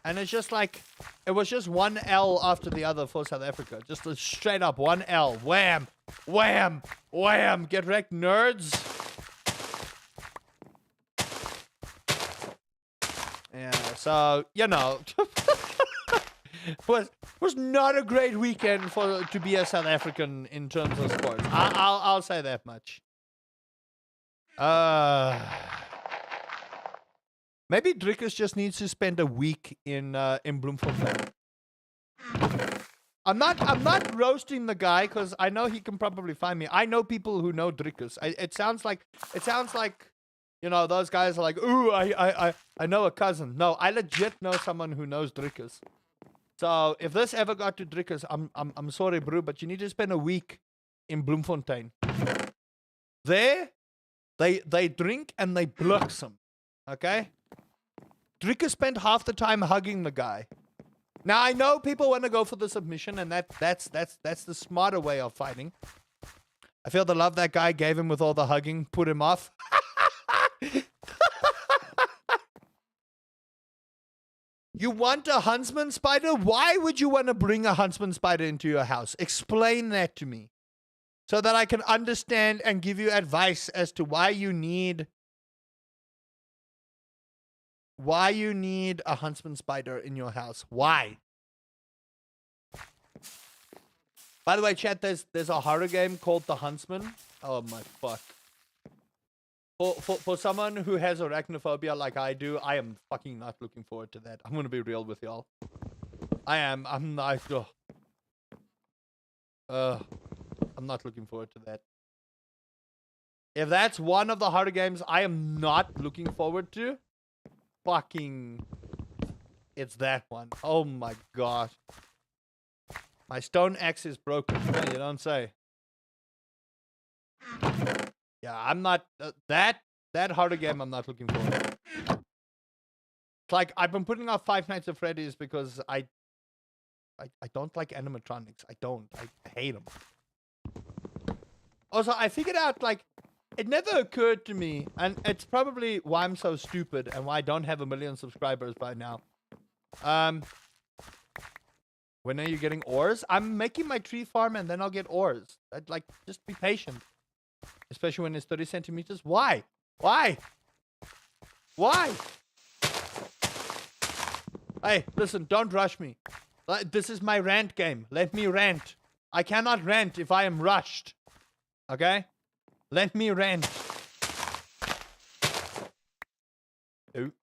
And it's just like, it was just one L after the other for South Africa. Just a straight up one L. Wham! Wham! Wham! Get wrecked, nerds! Yeah, so, you know. was not a great weekend to be a South African in terms of sports. I'll say that much. Maybe Drickus just needs to spend a week in Bloemfontein. I'm not roasting the guy because I know he can probably find me. I know people who know Drickus. It sounds like, you know, those guys are like, ooh, I know a cousin. No, I legit know someone who knows Drickus. So if this ever got to Drickus, I'm sorry, bro, but you need to spend a week in Bloemfontein. There, they drink and they bliksem. Okay? Drickus spent half the time hugging the guy. Now I know people want to go for the submission, and that's the smarter way of fighting. I feel the love that guy gave him with all the hugging put him off. You want a huntsman spider? Why would you want to bring a huntsman spider into your house? Explain that to me, so that I can understand and give you advice as to why you need a huntsman spider in your house. Why? By the way, chat, there's a horror game called The Huntsman. Oh my fuck. For someone who has arachnophobia like I do, I am fucking not looking forward to that. I'm gonna be real with y'all. I'm not. I'm not looking forward to that. If that's one of the horror games I am not looking forward to, fucking, it's that one. Oh my god. My stone axe is broken. No, you don't say. Yeah, I'm not that horror game. I'm not looking forward to. It's like I've been putting off Five Nights at Freddy's because I don't like animatronics. I hate them. Also, I figured out, like, it never occurred to me, and it's probably why I'm so stupid and why I don't have 1 million subscribers by now. When are you getting ores? I'm making my tree farm and then I'll get ores. I'd like, just be patient. Especially when it's 30 centimeters. Why? Why? Why? Hey, listen, don't rush me. This is my rant game. Let me rant. I cannot rant if I am rushed. Okay? Let me rant. Ooh.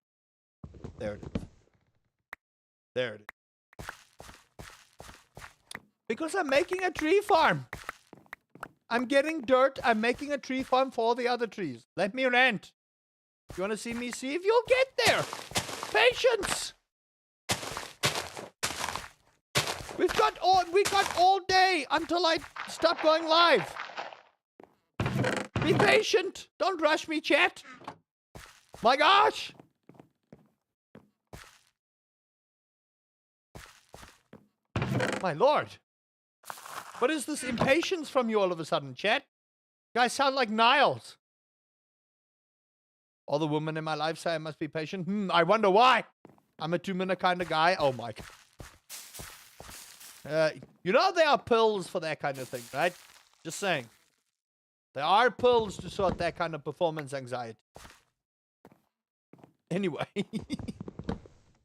There it is. There it is. Because I'm making a tree farm. I'm getting dirt. I'm making a tree farm for all the other trees. Let me rant. You want to see me see if you'll get there? Patience. We got all day until I stop going live. Be patient. Don't rush me, chat. My gosh. My lord. What is this impatience from you all of a sudden, chat? You guys sound like Niles. All the women in my life say I must be patient. I wonder why. I'm a 2-minute kind of guy. Oh my god. You know there are pills for that kind of thing, right? Just saying. There are pills to sort that kind of performance anxiety. Anyway.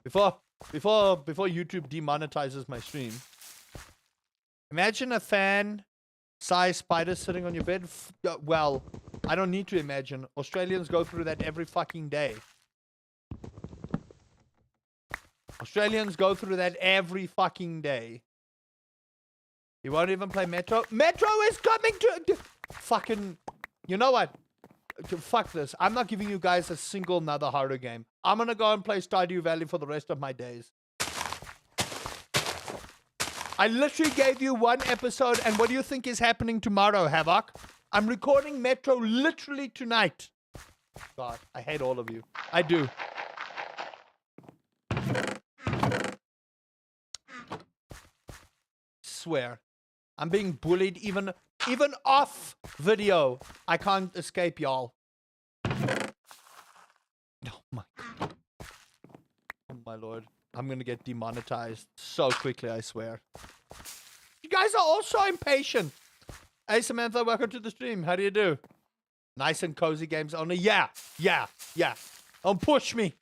Before YouTube demonetizes my stream. Imagine a fan-sized spider sitting on your bed. Well, I don't need to imagine. Australians go through that every fucking day. Australians go through that every fucking day. You won't even play Metro? Metro is coming to fucking... You know what? Fuck this. I'm not giving you guys a single another horror game. I'm gonna go and play Stardew Valley for the rest of my days. I literally gave you one episode, and what do you think is happening tomorrow, Havoc? I'm recording Metro literally tonight. God, I hate all of you. I do. Swear. I'm being bullied even off video. I can't escape y'all. Oh my god. Oh my lord. I'm gonna get demonetized so quickly, I swear. You guys are all so impatient. Hey Samantha, welcome to the stream. How do you do? Nice and cozy games only. Yeah. Don't push me.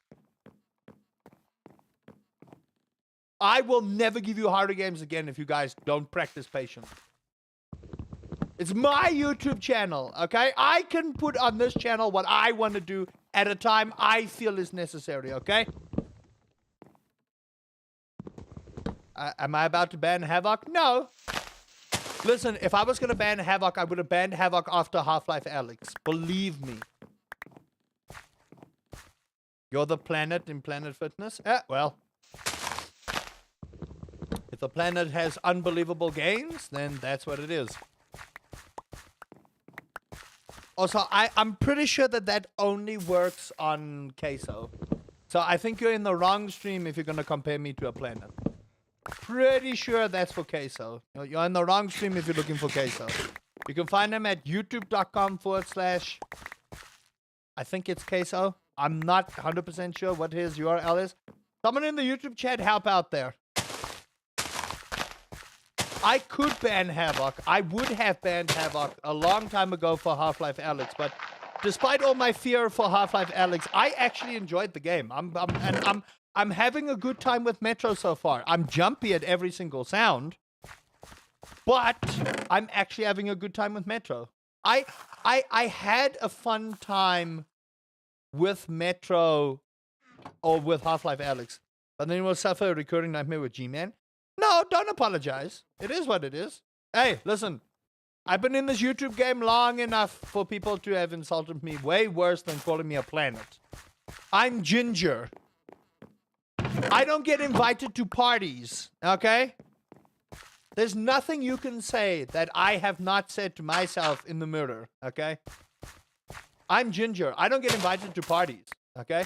I will never give you harder games again if you guys don't practice patience. It's my YouTube channel, okay? I can put on this channel what I want to do at a time I feel is necessary, okay? Am I about to ban Havoc? No. Listen, if I was going to ban Havoc, I would have banned Havoc after Half-Life Alyx. Believe me. You're the planet in Planet Fitness? Well. If the planet has unbelievable gains, then that's what it is. Also, I'm pretty sure that only works on Queso. So I think you're in the wrong stream if you're going to compare me to a planet. Pretty sure that's for Queso. You're in the wrong stream if you're looking for Queso. You can find him at youtube.com/ I think it's Queso. I'm not 100% sure what his URL is. Someone in the YouTube chat help out there. I could ban Havoc. I would have banned Havoc a long time ago for Half-Life Alyx, but despite all my fear for Half-Life Alyx, I actually enjoyed the game. I'm having a good time with Metro so far. I'm jumpy at every single sound, but I'm actually having a good time with Metro. I had a fun time with Metro or with Half-Life Alyx, but then it will suffer a recurring nightmare with G-Man. No, don't apologize. It is what it is. Hey, listen. I've been in this YouTube game long enough for people to have insulted me way worse than calling me a planet. I'm Ginger. I don't get invited to parties, okay? There's nothing you can say that I have not said to myself in the mirror, okay? I'm Ginger. I don't get invited to parties, okay?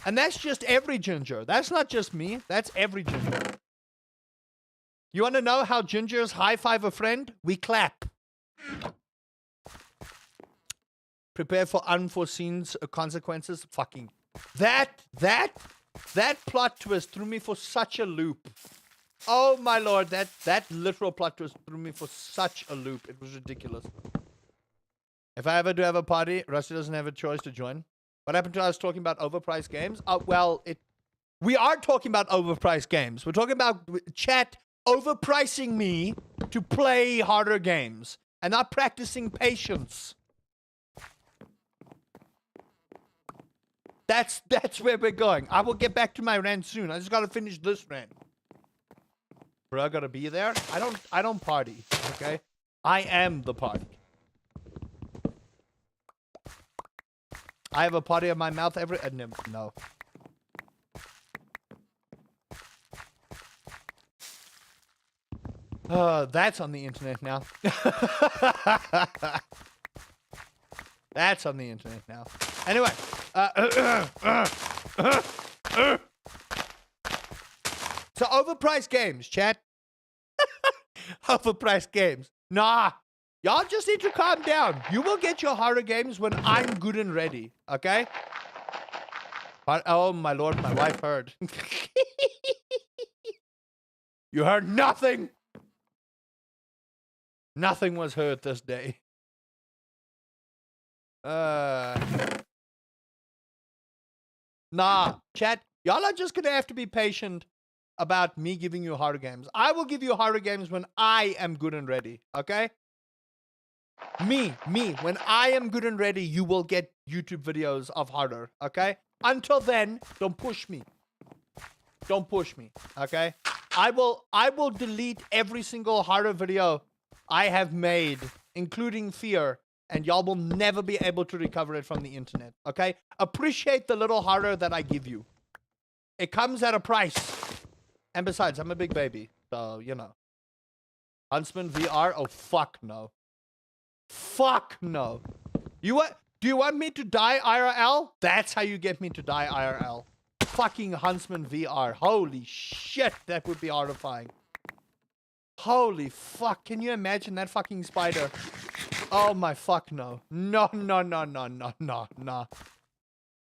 And that's just every Ginger. That's not just me. That's every Ginger. You want to know how Gingers high-five a friend? We clap. Prepare for unforeseen consequences. Fucking... That plot twist threw me for such a loop. Oh my lord, that literal plot twist threw me for such a loop. It was ridiculous. If I ever do have a party, Rusty doesn't have a choice to join. What happened to us talking about overpriced games? We are talking about overpriced games. We're talking about chat overpricing me to play harder games and not practicing patience. That's where we're going. I will get back to my rant soon. I just gotta finish this rant. Bro, I gotta be there. I don't party, okay? I am the party. I have a party in my mouth every... no. That's on the internet now. That's on the internet now. Anyway. So overpriced games, chat. Overpriced games. Nah. Y'all just need to calm down. You will get your horror games when I'm good and ready, okay? But, oh my lord, my wife heard. You heard nothing. Nothing was heard this day. Nah, chat. Y'all are just gonna have to be patient about me giving you horror games. I will give you horror games when I am good and ready, okay? Me, when I am good and ready, you will get YouTube videos of horror, okay? Until then, don't push me. Don't push me, okay? I will delete every single horror video I have made, including Fear, and y'all will never be able to recover it from the internet, okay? Appreciate the little horror that I give you. It comes at a price. And besides, I'm a big baby, so, you know. Huntsman VR? Oh, fuck no. Fuck no. Do you want me to die IRL? That's how you get me to die IRL. Fucking Huntsman VR. Holy shit, that would be horrifying. Holy fuck, can you imagine that fucking spider? Oh my fuck, no. No, no, no, no, no, no, no.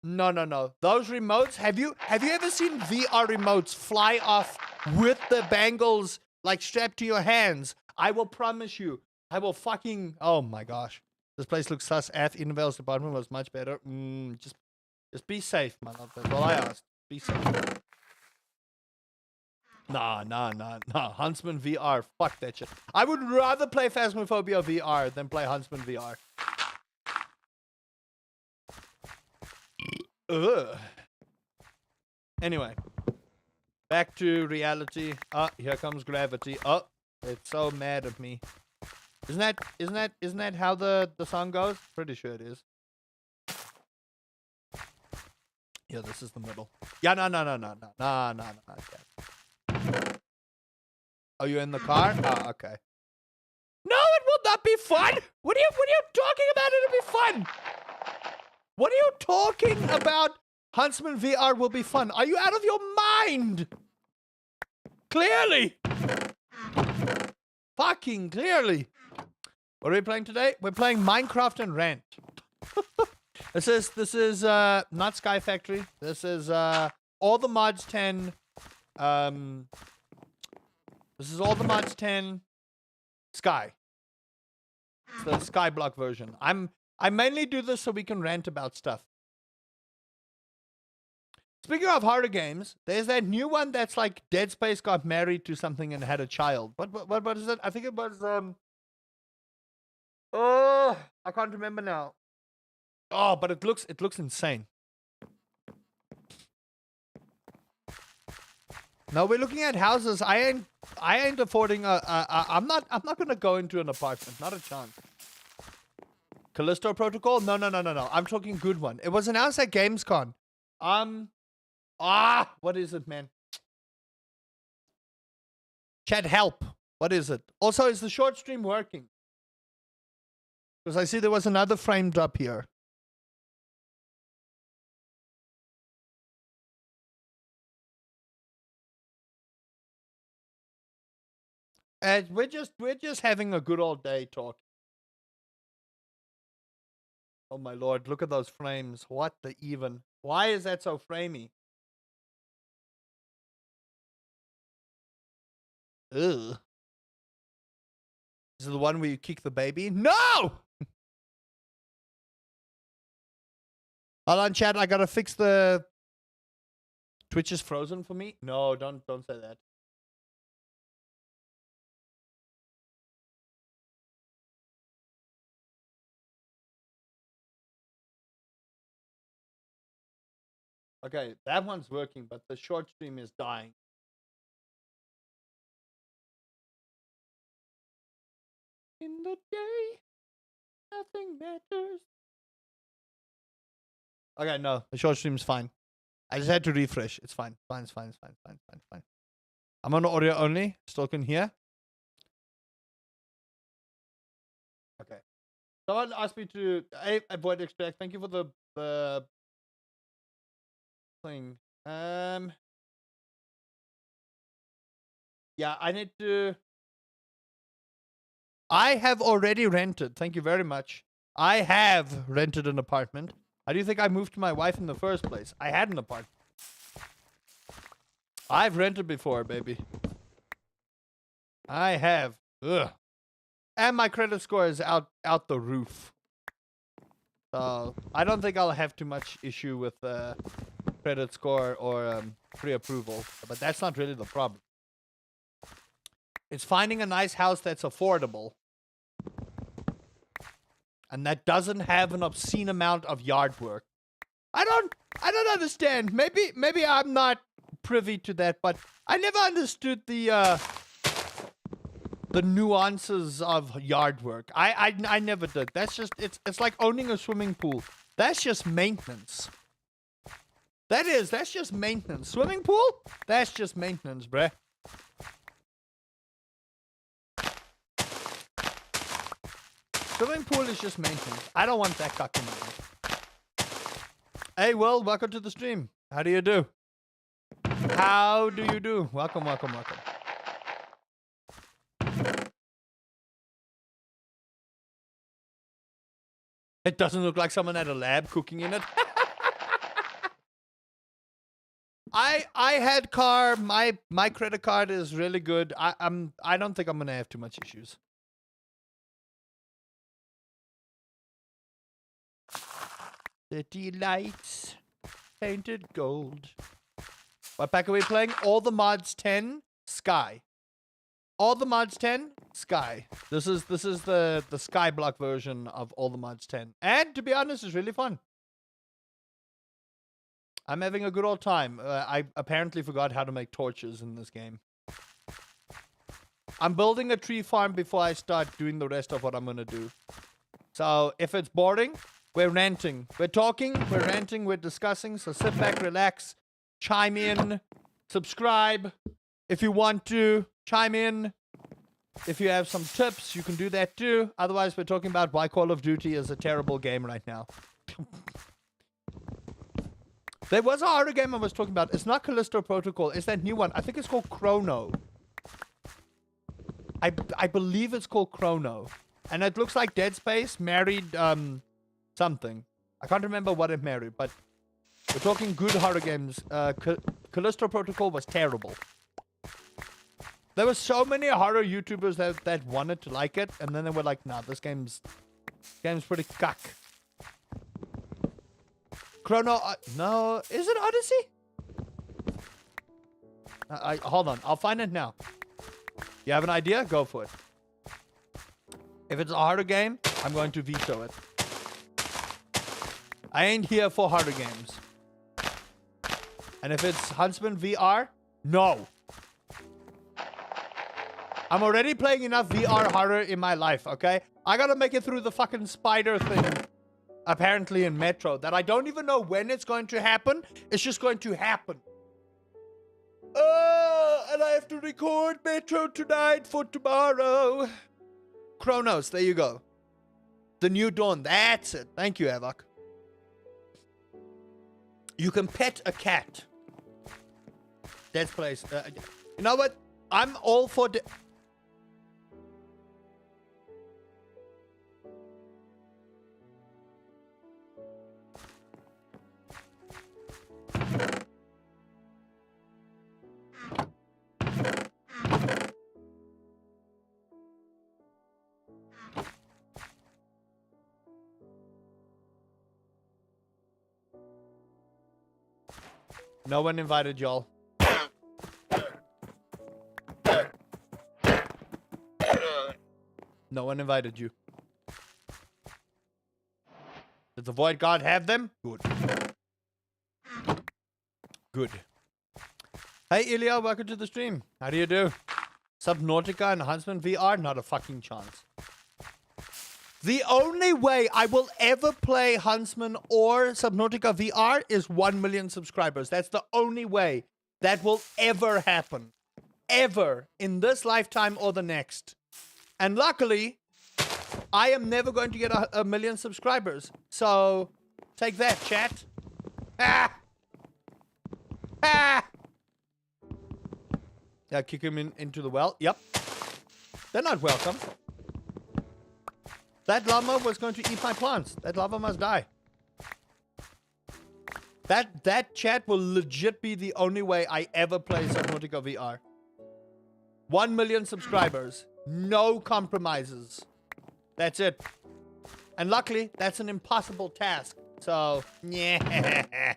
No, no, no. Those remotes, have you ever seen VR remotes fly off with the bangles like strapped to your hands? I will promise you, I will fucking, oh my gosh. This place looks sus. Innovel's department was much better. Just be safe, man. That's all I asked. Be safe. Nah. Huntsman VR. Fuck that shit. I would rather play Phasmophobia VR than play Huntsman VR. Ugh. Anyway. Back to reality. Here comes gravity. It's so mad at me. Isn't that how the song goes? Pretty sure it is. Yeah, this is the middle. Yeah, no. Okay. Are you in the car? Okay. No, it will not be fun. What are you talking about? It'll be fun. What are you talking about? Huntsman VR will be fun. Are you out of your mind? Clearly. Fucking clearly. What are we playing today? We're playing Minecraft and Rant. This is not Sky Factory. This is all the mods 10. This is all the mods 10 Sky. It's the Skyblock version. I mainly do this so we can rant about stuff. Speaking of horror games, there's that new one that's like Dead Space got married to something and had a child. What is it? I think it was oh, I can't remember now. Oh, but it looks insane. No, we're looking at houses. I ain't affording I'm not gonna go into an apartment. Not a chance. Callisto Protocol? No. I'm talking good one. It was announced at Gamescom. What is it, man? Chat, help. What is it? Also, is the short stream working? Because I see there was another frame drop here. And we're just having a good old day talking. Oh my lord, look at those frames. What the even? Why is that so framey? Ugh. This is the one where you kick the baby? No! Hold on, chat. I gotta fix the... Twitch is frozen for me? No, don't say that. Okay, that one's working, but the short stream is dying. In the day, nothing matters. Okay, no, the short stream's fine. I just had to refresh. It's fine. Fine. I'm on audio only. Still can hear. Okay. Someone asked me to avoid extract. Thank you for the thing. Yeah, I need to. I have already rented. Thank you very much. I have rented an apartment. How do you think I moved to my wife in the first place? I had an apartment. I've rented before, baby. I have. Ugh. And my credit score is out the roof. So I don't think I'll have too much issue with credit score or pre-approval. But that's not really the problem. It's finding a nice house that's affordable. And that doesn't have an obscene amount of yard work. I don't understand. Maybe I'm not privy to that, but I never understood the nuances of yard work. I never did. That's just it's like owning a swimming pool. That's just maintenance. That's just maintenance. Swimming pool? That's just maintenance, bruh. Swimming pool is just maintenance. I don't want that cock in my life. Hey, Will, welcome to the stream. How do you do? How do you do? Welcome, welcome, welcome. It doesn't look like someone at a lab cooking in it. I had car. My credit card is really good. I don't think I'm gonna have too much issues. City lights painted gold. What pack are we playing? All the mods 10 Sky. All the mods 10 Sky. This is the Skyblock version of all the mods 10. And to be honest, it's really fun. I'm having a good old time. I apparently forgot how to make torches in this game. I'm building a tree farm before I start doing the rest of what I'm gonna do. So if it's boring, we're ranting. We're talking, we're ranting, we're discussing. So sit back, relax, chime in, subscribe. If you want to, chime in. If you have some tips, you can do that too. Otherwise, we're talking about why Call of Duty is a terrible game right now. There was a horror game I was talking about. It's not Callisto Protocol. It's that new one. I think it's called Chrono. I believe it's called Chrono. And it looks like Dead Space married something. I can't remember what it married, but we're talking good horror games. Callisto Protocol was terrible. There were so many horror YouTubers that wanted to like it, and then they were like, nah, this game's pretty cuck. Chrono, no, is it Odyssey? Hold on, I'll find it now. You have an idea? Go for it. If it's a horror game, I'm going to veto it. I ain't here for horror games. And if it's Huntsman VR, no. I'm already playing enough VR horror in my life, okay? I gotta make it through the fucking spider thing, apparently in Metro, that I don't even know when it's going to happen. It's just going to happen. And I have to record Metro tonight for tomorrow. Chronos, there you go. The New Dawn, that's it. Thank you, Avok. You can pet a cat. Dead Place. You know what? I'm all for... No one invited y'all. No one invited you. Did the Void God have them? Good. Good. Hey, Ilya, welcome to the stream. How do you do? Subnautica and Huntsman VR? Not a fucking chance. The only way I will ever play Huntsman or Subnautica VR is 1 million subscribers. That's the only way that will ever happen. Ever. In this lifetime or the next. And luckily, I am never going to get a million subscribers. So, take that, chat. Ah! Ah! Yeah, kick him into the well. Yep. They're not welcome. That llama was going to eat my plants. That llama must die. That chat will legit be the only way I ever play Subnautica VR. 1 million subscribers. No compromises. That's it. And luckily, that's an impossible task. So, yeah.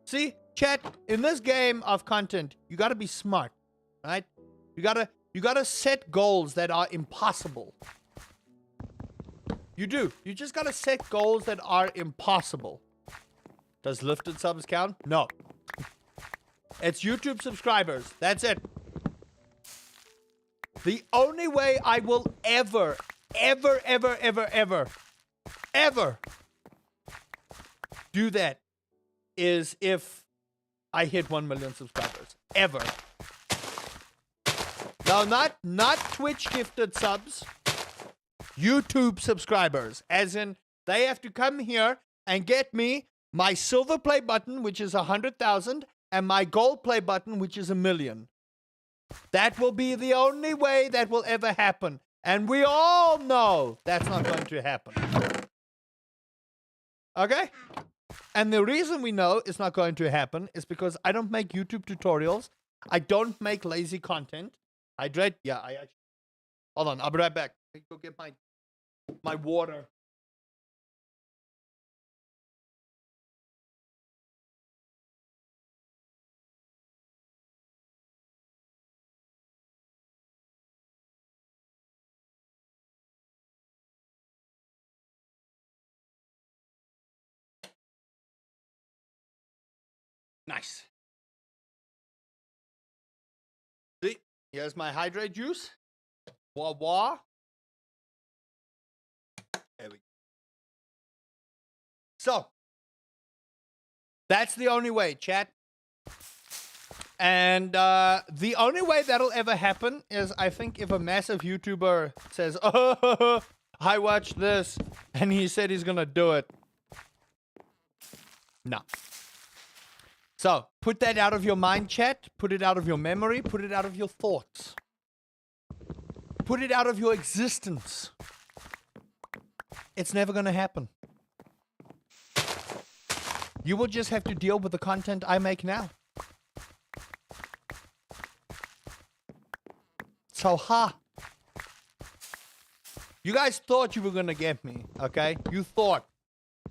See, chat, in this game of content, you gotta be smart, right? You gotta set goals that are impossible. You do. You just gotta set goals that are impossible. Does lifted subs count? No. It's YouTube subscribers. That's it. The only way I will ever do that is if I hit 1 million subscribers. Ever. No, not Twitch gifted subs. YouTube subscribers. As in, they have to come here and get me my silver play button, which is 100,000, and my gold play button, which is 1,000,000. That will be the only way that will ever happen. And we all know that's not going to happen. Okay? And the reason we know it's not going to happen is because I don't make YouTube tutorials. I don't make lazy content. I actually. Hold on, I'll be right back. Let me go get my water. Nice. See, here's my hydrate juice. Wah wah. There we go. So, that's the only way, chat. And the only way that'll ever happen is, I think, if a massive YouTuber says, "Oh, I watched this," and he said he's gonna do it. No. So, put that out of your mind, chat. Put it out of your memory. Put it out of your thoughts. Put it out of your existence. It's never gonna happen. You will just have to deal with the content I make now. So, you guys thought you were gonna get me, okay? You thought.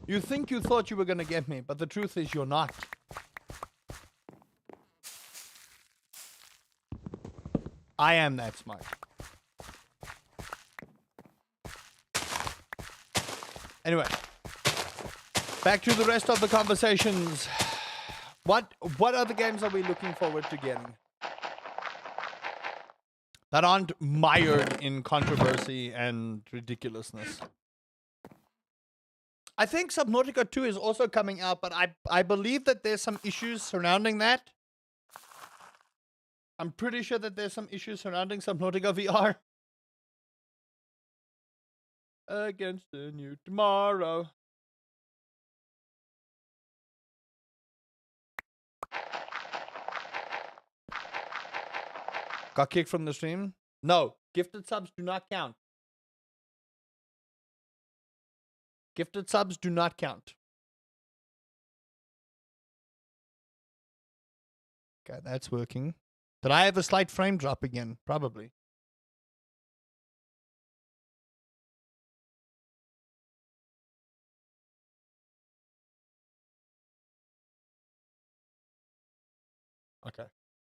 You think you thought you were gonna get me, but the truth is you're not. I am that smart. Anyway, back to the rest of the conversations. What other games are we looking forward to getting that aren't mired in controversy and ridiculousness? I think Subnautica 2 is also coming out, but I believe that there's some issues surrounding that. I'm pretty sure that there's some issues surrounding Subnautica VR. Against the new tomorrow. Got kicked from the stream? No. Gifted subs do not count. Gifted subs do not count. Okay, that's working. Did I have a slight frame drop again? Probably. Okay. I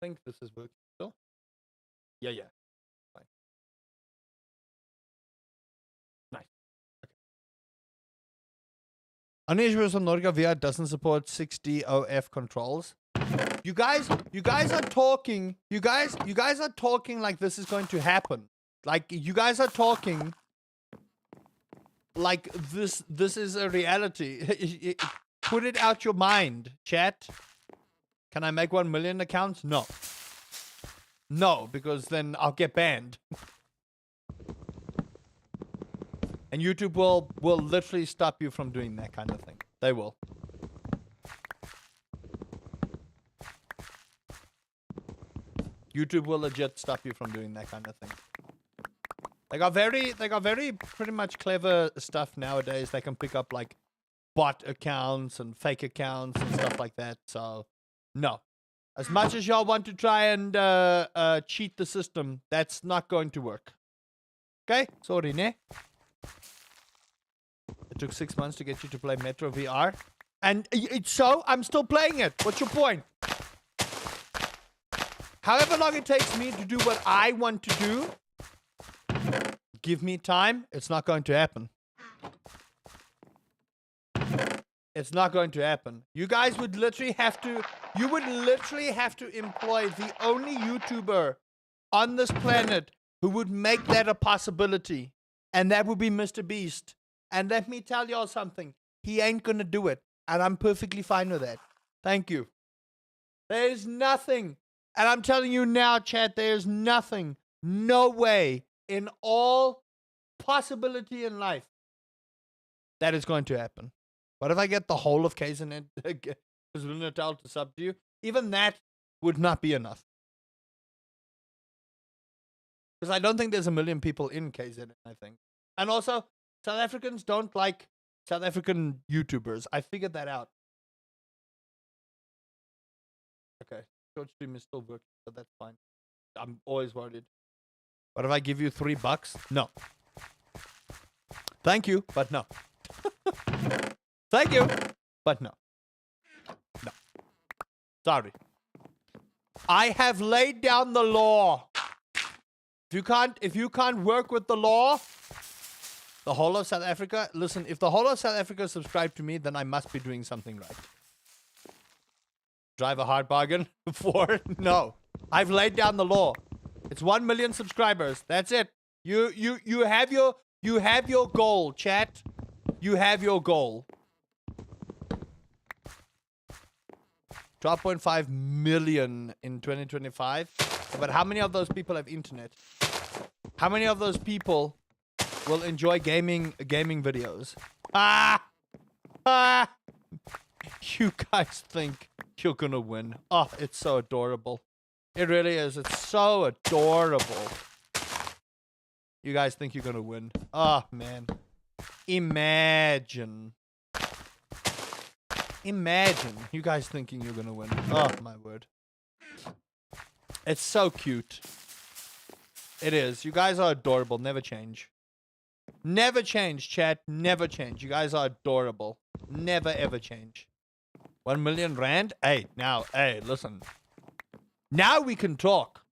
think this is working still. Yeah. Fine. Nice. Okay. Unusual Subnautica VR doesn't support 6D OF controls. You guys are talking. You guys are talking like this is going to happen. Like you guys are talking like this is a reality. Put it out your mind, chat. Can I make 1 million accounts? No. No, because then I'll get banned. And YouTube will literally stop you from doing that kind of thing. They will. YouTube will legit stop you from doing that kind of thing. They got very pretty much clever stuff nowadays. They can pick up like bot accounts and fake accounts and stuff like that. So no. As much as y'all want to try and cheat the system, that's not going to work. Okay? Sorry, ne? It took 6 months to get you to play Metro VR. And so, I'm still playing it. What's your point? However long it takes me to do what I want to do, give me time, it's not going to happen. It's not going to happen. You guys would literally have to, employ the only YouTuber on this planet who would make that a possibility. And that would be Mr. Beast. And let me tell y'all something. He ain't gonna do it. And I'm perfectly fine with that. Thank you. There's nothing. And I'm telling you now, chat, there's nothing, no way in all possibility in life that is going to happen. What if I get the whole of KZN KwaZulu-Natal to sub to you? Even that would not be enough. Because I don't think there's a million people in KZN, I think. And also, South Africans don't like South African YouTubers. I figured that out. Okay, short stream is still working, so that's fine. I'm always worried. What if I give you $3? No. Thank you, but no. Thank you, but no. No. Sorry. I have laid down the law. If you can't work with the law, the whole of South Africa, listen, if the whole of South Africa subscribe to me, then I must be doing something right. Drive a hard bargain for? No. I've laid down the law. It's 1 million subscribers. That's it. You have your goal, chat. You have your goal. 12.5 million in 2025. But how many of those people have internet? How many of those people will enjoy gaming videos? You guys think you're gonna win. Oh, it's so adorable. It really is. It's so adorable. You guys think you're gonna win. Oh, man. Imagine you guys thinking you're gonna win. Oh, my word. It's so cute. It is. You guys are adorable. Never change. Never change, chat. Never change. You guys are adorable. Never, ever change. 1 million rand? Hey, now, hey, listen. Now we can talk.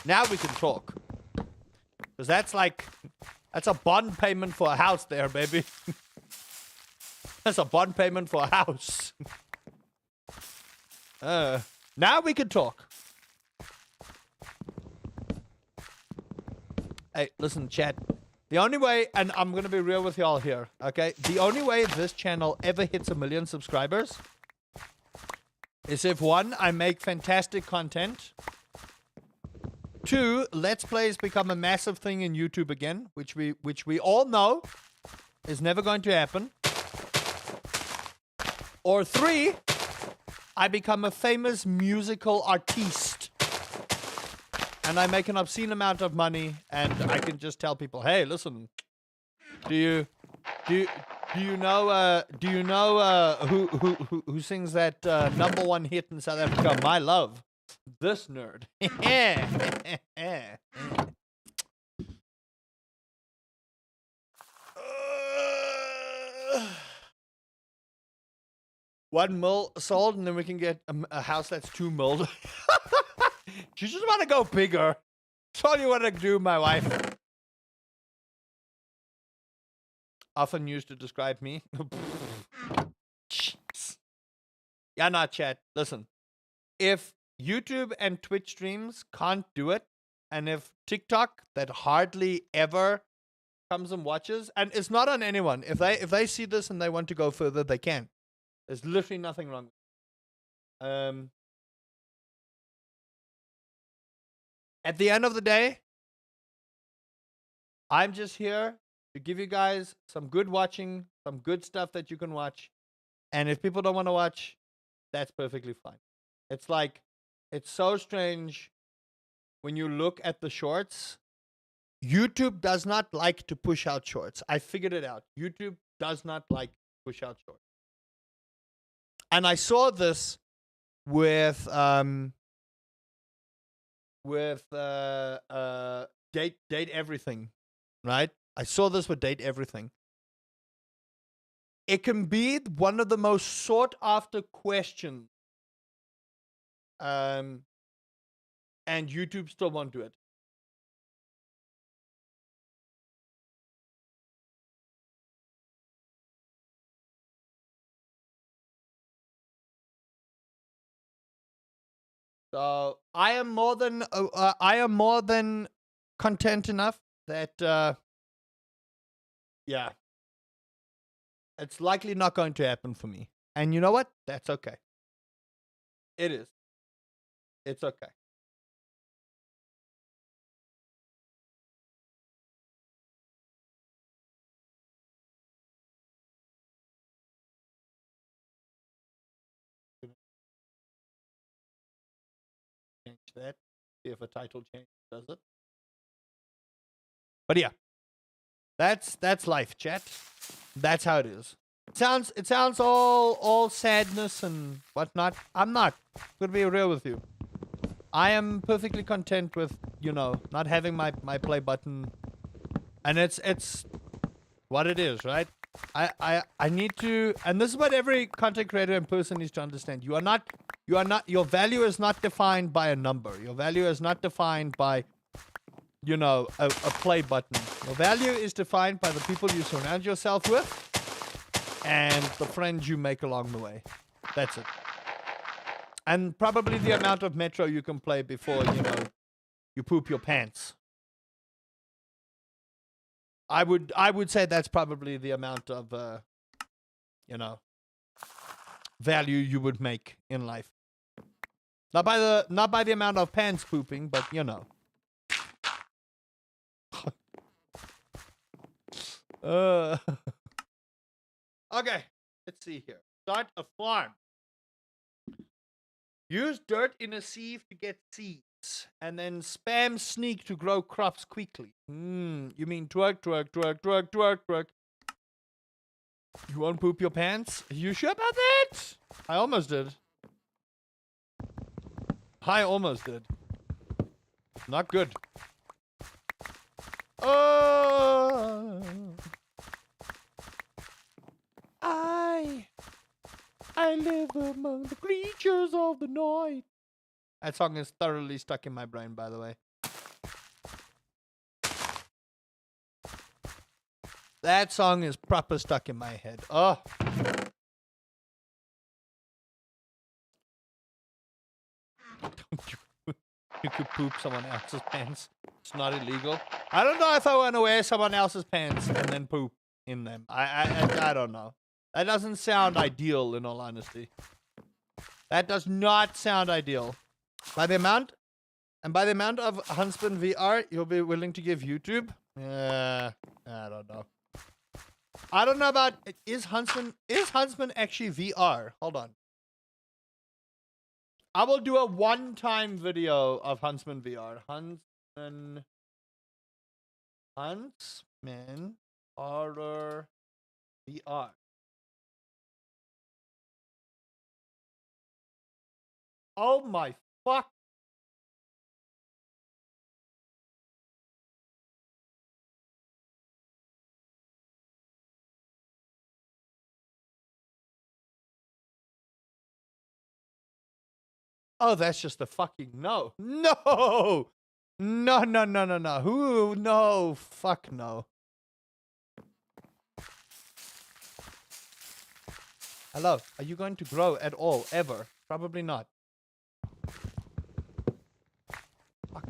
Now we can talk. Because that's a bond payment for a house there, baby. That's a bond payment for a house. Now we can talk. Hey, listen, chat. The only way, and I'm going to be real with y'all here, okay? The only way this channel ever hits 1 million subscribers is if, 1, I make fantastic content. 2, Let's Plays become a massive thing in YouTube again, which we all know is never going to happen. Or 3, I become a famous musical artiste. And I make an obscene amount of money, and I can just tell people, hey, listen, do you know who sings that #1 hit in South Africa, My Love? This nerd. $1 mil sold, and then we can get a house that's 2 mil. You just want to go bigger. That's all you want to do, my wife. Often used to describe me. Jeez. Yeah, not chat. Listen. If YouTube and Twitch streams can't do it, and if TikTok, that hardly ever comes and watches, and it's not on anyone. If they see this and they want to go further, they can. There's literally nothing wrong. At the end of the day, I'm just here to give you guys some good watching, some good stuff that you can watch. And if people don't want to watch, that's perfectly fine. It's like, it's so strange when you look at the shorts. YouTube does not like to push out shorts. I figured it out. YouTube does not like to push out shorts. And I saw this with Date Everything, right? I saw this with Date Everything. It can be one of the most sought after questions, and YouTube still won't do it. So I am more than content enough that yeah, it's likely not going to happen for me. And you know what? That's okay. It is. It's okay. that. See if a title change does it. But yeah, that's life, chat. That's how it is. It sounds all sadness and whatnot. I'm not. Gonna be real with you. I am perfectly content with, not having my play button, and it's what it is, right? I need to, and this is what every content creator and person needs to understand. Your value is not defined by a number. Your value is not defined by, a play button. Your value is defined by the people you surround yourself with and the friends you make along the way. That's it. And probably the amount of Metro you can play before, you poop your pants. I would say that's probably the amount of, value you would make in life. Not by the amount of pants pooping, but Okay, let's see here. Start a farm. Use dirt in a sieve to get seeds, and then spam sneak to grow crops quickly. You mean twerk. You won't poop your pants? Are you sure about that? I almost did. Not good. I live among the creatures of the night. That song is thoroughly stuck in my brain, by the way. That song is proper stuck in my head. Oh. You could poop someone else's pants. It's not illegal. I don't know if I want to wear someone else's pants and then poop in them. I don't know. That doesn't sound ideal, in all honesty. That does not sound ideal. By the amount of Huntsman VR you'll be willing to give YouTube? I don't know. I don't know about, is Huntsman actually VR? Hold on. I will do a one-time video of Huntsman VR. Huntsman Horror VR. Oh my fuck. Oh, that's just a fucking no. No! No. Who? No. Fuck no. Hello. Are you going to grow at all? Ever? Probably not. Fuck.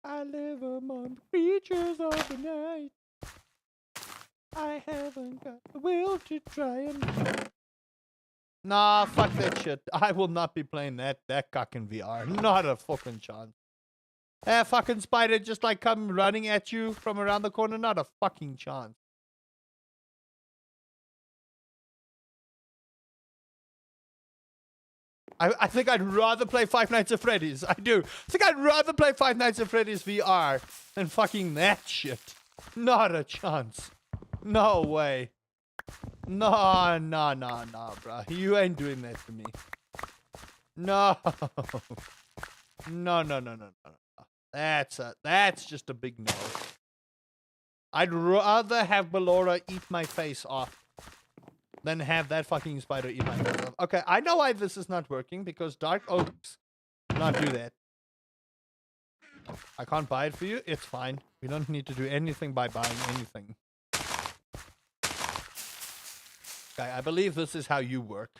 I live among the creatures of the night. I haven't got the will to try and... Nah, fuck that shit. I will not be playing that cock in VR. Not a fucking chance. That fucking spider just like come running at you from around the corner. Not a fucking chance. I think I'd rather play Five Nights at Freddy's. I do. I think I'd rather play Five Nights at Freddy's VR than fucking that shit. Not a chance. No way. No, bro. You ain't doing that to me. No. No. That's just a big no. I'd rather have Ballora eat my face off than have that fucking spider eat my face off. Okay, I know why this is not working, because Dark Oaks do not do that. I can't buy it for you. It's fine. We don't need to do anything by buying anything. Okay, I believe this is how you work.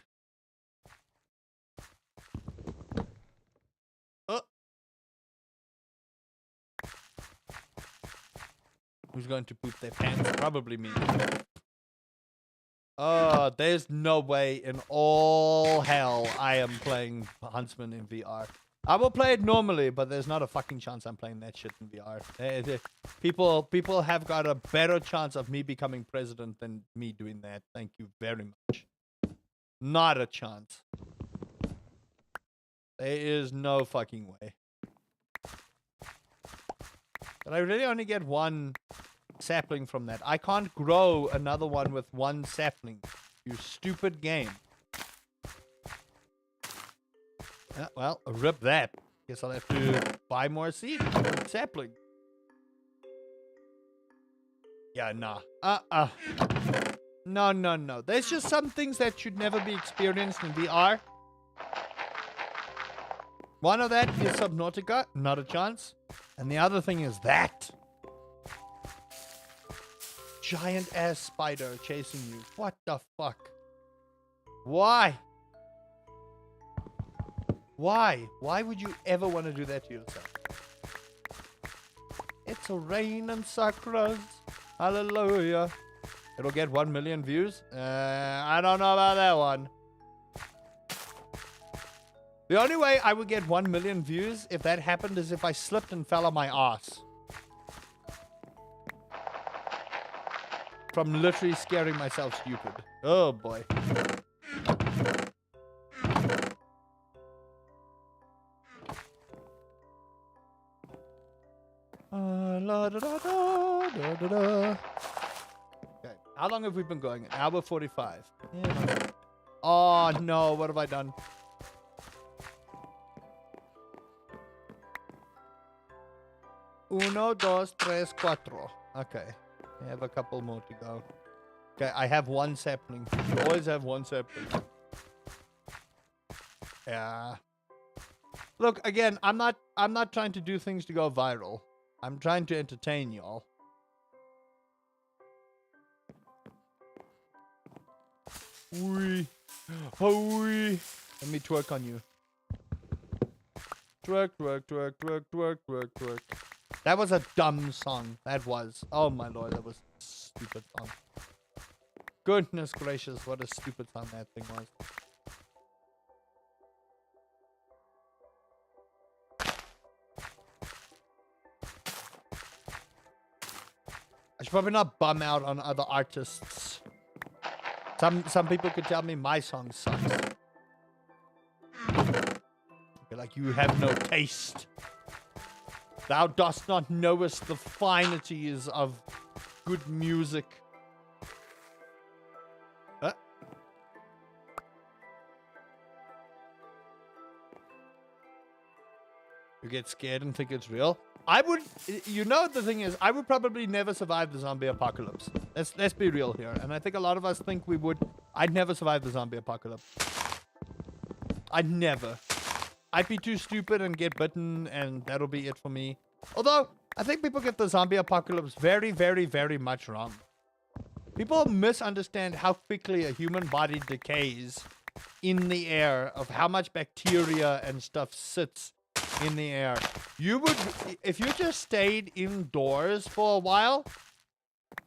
Who's going to poop their pants? Probably me. There's no way in all hell I am playing Huntsman in VR. I will play it normally, but there's not a fucking chance I'm playing that shit in VR. People have got a better chance of me becoming president than me doing that. Thank you very much. Not a chance. There is no fucking way. But I really only get one sapling from that. I can't grow another one with one sapling. You stupid game. Yeah, well, rip that. Guess I'll have to buy more seed sapling. Yeah, nah. No. There's just some things that should never be experienced in VR. One of that is Subnautica, not a chance. And the other thing is that. Giant ass spider chasing you. What the fuck? Why? Why? Why would you ever want to do that to yourself? It's a rain and sakras. Hallelujah. It'll get 1 million views? I don't know about that one. The only way I would get 1 million views if that happened is if I slipped and fell on my ass. From literally scaring myself stupid. Oh boy. La, da, da, da, da, da, da. Okay, how long have we been going? An hour 45. Yeah. Oh no, what have I done? Uno, dos, tres, cuatro. Okay, I have a couple more to go. Okay, I have one sapling. You always have one sapling. Yeah. Look, again, I'm not trying to do things to go viral. I'm trying to entertain y'all. Wee. Oh, wee. Let me twerk on you. Twerk, twerk, twerk, twerk, twerk, twerk, twerk. That was a dumb song. That was. Oh my lord, that was a stupid song. Goodness gracious, what a stupid song that thing was. I should probably not bum out on other artists. Some people could tell me my song sucks. Be like, you have no taste. Thou dost not knowest the finities of good music. You get scared and think it's real? I would, you know, the thing is, I would probably never survive the zombie apocalypse. Let's be real here. And I think a lot of us think we would. I'd never survive the zombie apocalypse. I'd never. I'd be too stupid and get bitten, and that'll be it for me. Although, I think people get the zombie apocalypse very, very, very much wrong. People misunderstand how quickly a human body decays in the air, of how much bacteria and stuff sits in the air. You would, if you just stayed indoors for a while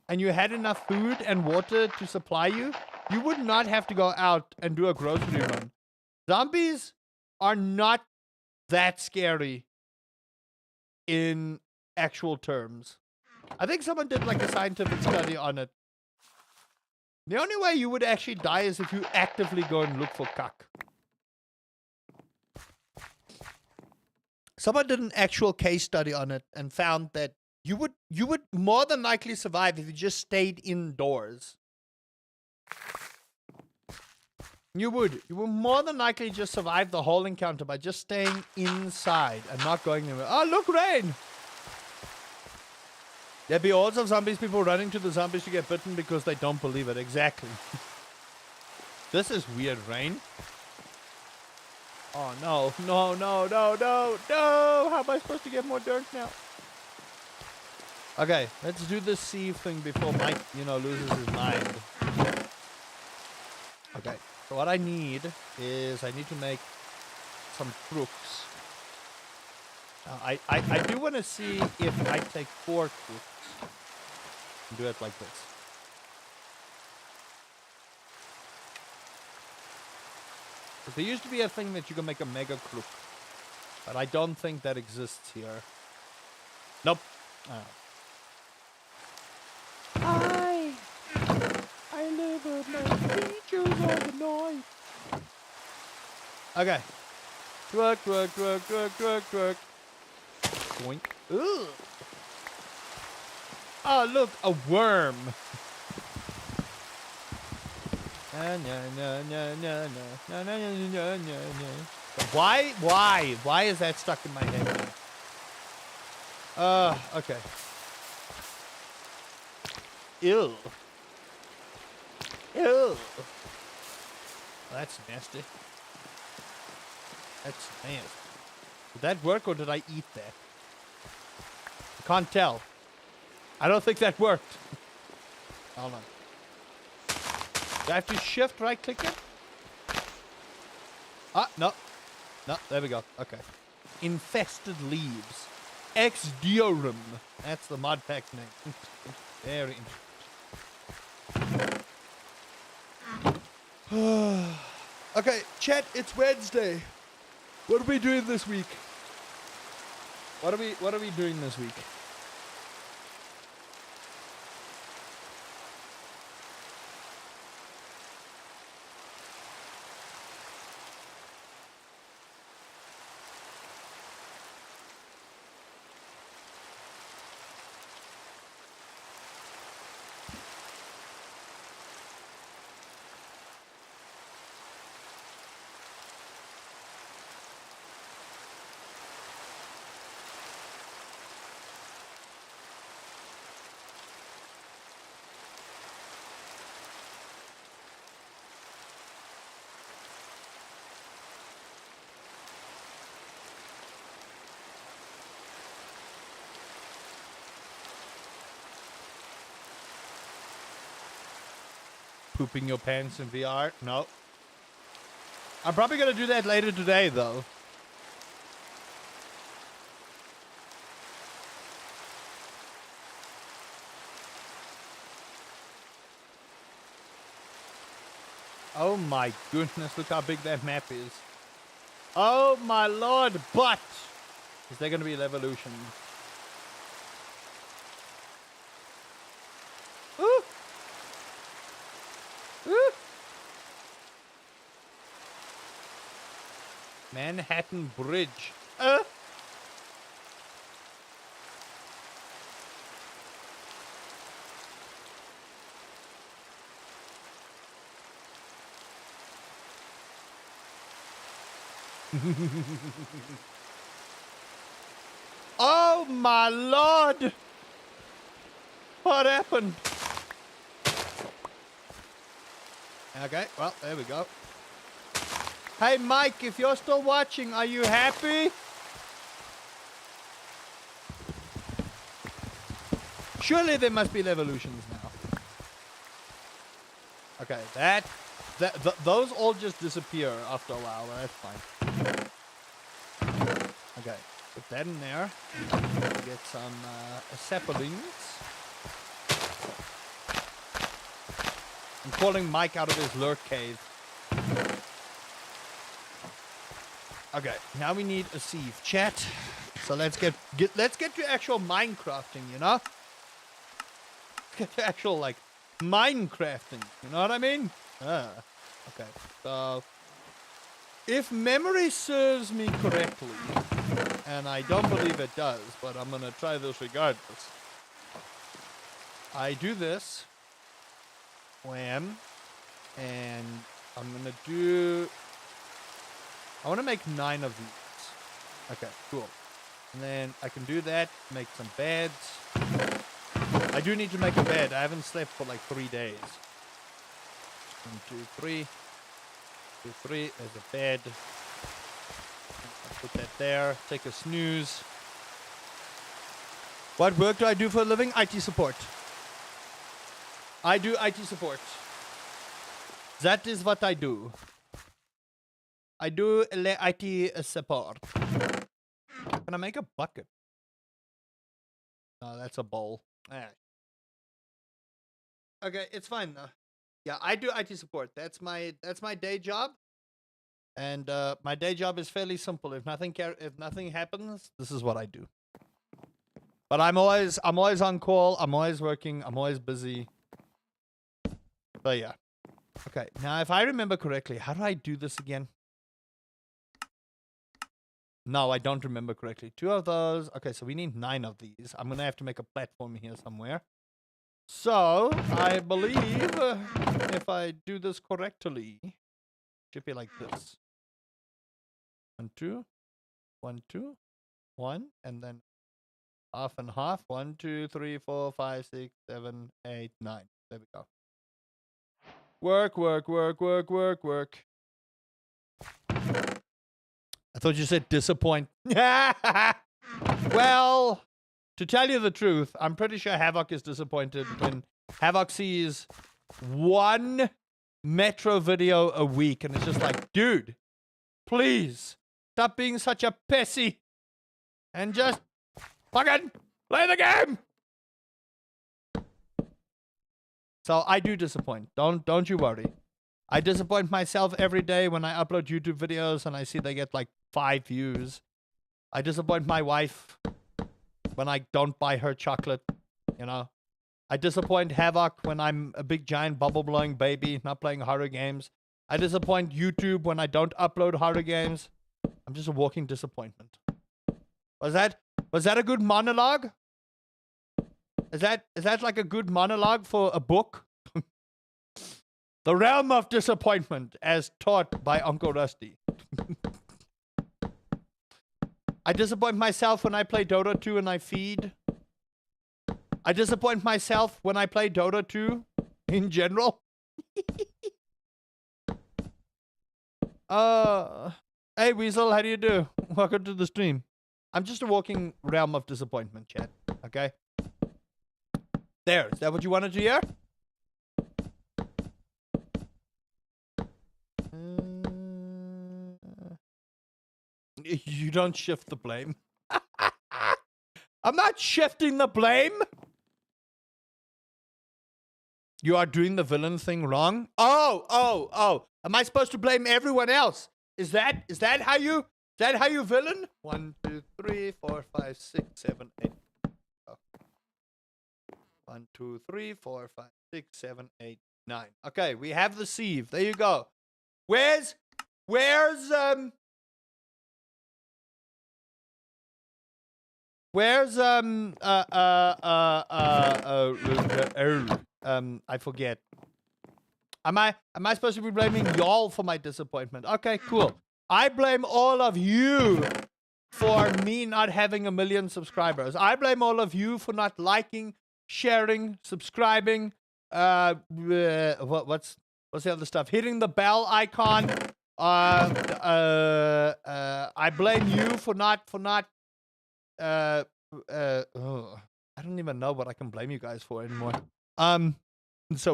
and you had enough food and water to supply you, you would not have to go out and do a grocery run. Zombies are not that scary in actual terms. I think someone did like a scientific study on it. The only way you would actually die is if you actively go and look for cuck. Someone did an actual case study on it and found that you would more than likely survive if you just stayed indoors. You would more than likely just survive the whole encounter by just staying inside and not going anywhere. Oh, look, rain! There'd be hordes of zombies, people running to the zombies to get bitten because they don't believe it. Exactly. This is weird, rain. Oh, no. No, no, no, no, no! How am I supposed to get more dirt now? Okay, let's do this sieve thing before Mike, loses his mind. Okay, so what I need is I need to make some crooks. Now, I do want to see if I take 4 crooks and do it like this. There used to be a thing that you can make a mega crook. But I don't think that exists here. Nope. Oh. I live with my features of the night. Okay. Twerk, twerk, twerk, twerk, twerk, twerk. Boink. Ugh. Oh, look, a worm. Why is that stuck in my head now? Okay. Ew. Ew. That's nasty. That's nasty. Did that work or did I eat that? I can't tell. I don't think that worked. Hold on. Do I have to shift right click it? Ah, no. No, there we go. Okay. Infested leaves. Exdiorum. That's the mod pack name. Very interesting. Okay, chat, it's Wednesday. What are we doing this week? What are we doing this week? Pooping your pants in VR? No. I'm probably gonna do that later today, though. Oh my goodness, look how big that map is. Oh my lord, but is there gonna be an evolution? Ooh. Ooh. Manhattan Bridge. Oh my lord! What happened? Okay, well, there we go. Hey Mike, if you're still watching, are you happy? Surely there must be evolutions now. Okay, those all just disappear after a while, but that's fine. Okay, put that in there. Get some saplings. I'm calling Mike out of his lurk cave. Okay, now we need a sieve, chat. So let's get to actual Minecrafting, you know? Let's get to actual like Minecrafting, you know what I mean? Okay. So if memory serves me correctly, and I don't believe it does, but I'm gonna try this regardless. I do this. Wham. And I'm gonna do... I want to make 9 of these. Okay, cool. And then I can do that, make some beds. I do need to make a bed. I haven't slept for like 3 days. 1, 2, 3. 2, 3. There's a bed. I'll put that there. Take a snooze. What work do I do for a living? IT support. I do IT support. That is what I do. I do IT support. Can I make a bucket? No, that's a bowl. Okay, it's fine though. Yeah, I do IT support. That's my day job. And my day job is fairly simple. If nothing happens, this is what I do. But I'm always on call. I'm always working. I'm always busy. But yeah. Okay. Now, if I remember correctly, how do I do this again? No, I don't remember correctly. 2 of those. Okay, so we need 9 of these. I'm gonna have to make a platform here somewhere. So I believe if I do this correctly, it should be like this. 1, 2, 1, 2, 1, and then half and half. 1, 2, 3, 4, 5, 6, 7, 8, 9. There we go. Work, work, work, work, work, work. I thought you said disappoint. Well, to tell you the truth, I'm pretty sure Havoc is disappointed when Havoc sees 1 Metro video a week, and it's just like, dude, please stop being such a pissy and just fucking play the game. So I do disappoint. Don't you worry. I disappoint myself every day when I upload YouTube videos and I see they get like 5 views. I disappoint my wife when I don't buy her chocolate, you know. I disappoint Havoc when I'm a big giant bubble blowing baby not playing horror games. I disappoint YouTube when I don't upload horror games. I'm just a walking disappointment. Was that a good monologue? Is that like a good monologue for a book? The Realm of Disappointment, as taught by Uncle Rusty. I disappoint myself when I play Dota 2 and I feed. I disappoint myself when I play Dota 2 in general. Hey Weasel, how do you do? Welcome to the stream. I'm just a walking realm of disappointment, chat. Okay? There, is that what you wanted to hear? You don't shift the blame. I'm not shifting the blame. You are doing the villain thing wrong. Oh. Am I supposed to blame everyone else? Is that how you villain? 1, 2, 3, 4, 5, 6, 7, 8. Oh. 1, 2, 3, 4, 5, 6, 7, 8, 9. Okay, we have the sieve. There you go. Where's I forget. Am I supposed to be blaming y'all for my disappointment? Okay, cool. I blame all of you for me not having 1 million subscribers. I blame all of you for not liking, sharing, subscribing. What's the other stuff? Hitting the bell icon. I blame you for not. I don't even know what I can blame you guys for anymore. So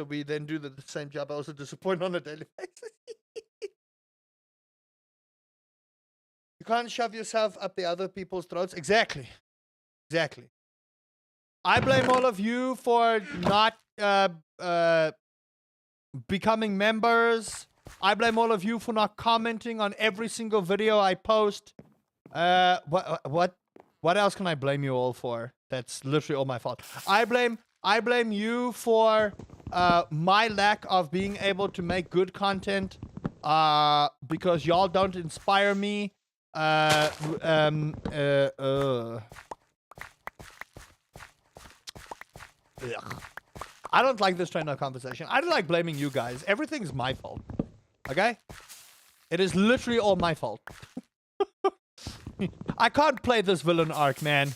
we then do the same job. I also disappoint on a daily basis. You can't shove yourself up the other people's throats. Exactly. I blame all of you for not becoming members. I blame all of you for not commenting on every single video I post. What else can I blame you all for? That's literally all my fault. I blame you for my lack of being able to make good content because y'all don't inspire me. I don't like this train of conversation. I don't like blaming you guys. Everything's my fault. Okay? It is literally all my fault. I can't play this villain arc, man.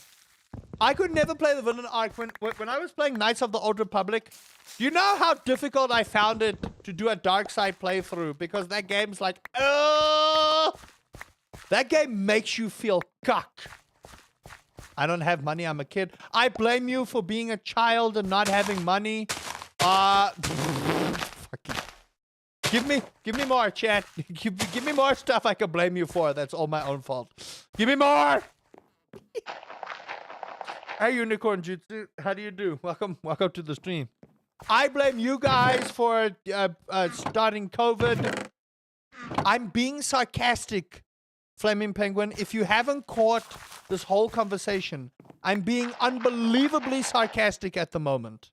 I could never play the villain arc. When I was playing Knights of the Old Republic, you know how difficult I found it to do a dark side playthrough because that game's like, that game makes you feel cuck. I don't have money. I'm a kid. I blame you for being a child and not having money. Give me more, chat. Give me more stuff I can blame you for. That's all my own fault. Give me more. Hey, Unicorn Jutsu, how do you do? Welcome to the stream. I blame you guys for starting COVID. I'm being sarcastic, Flaming Penguin. If you haven't caught this whole conversation, I'm being unbelievably sarcastic at the moment.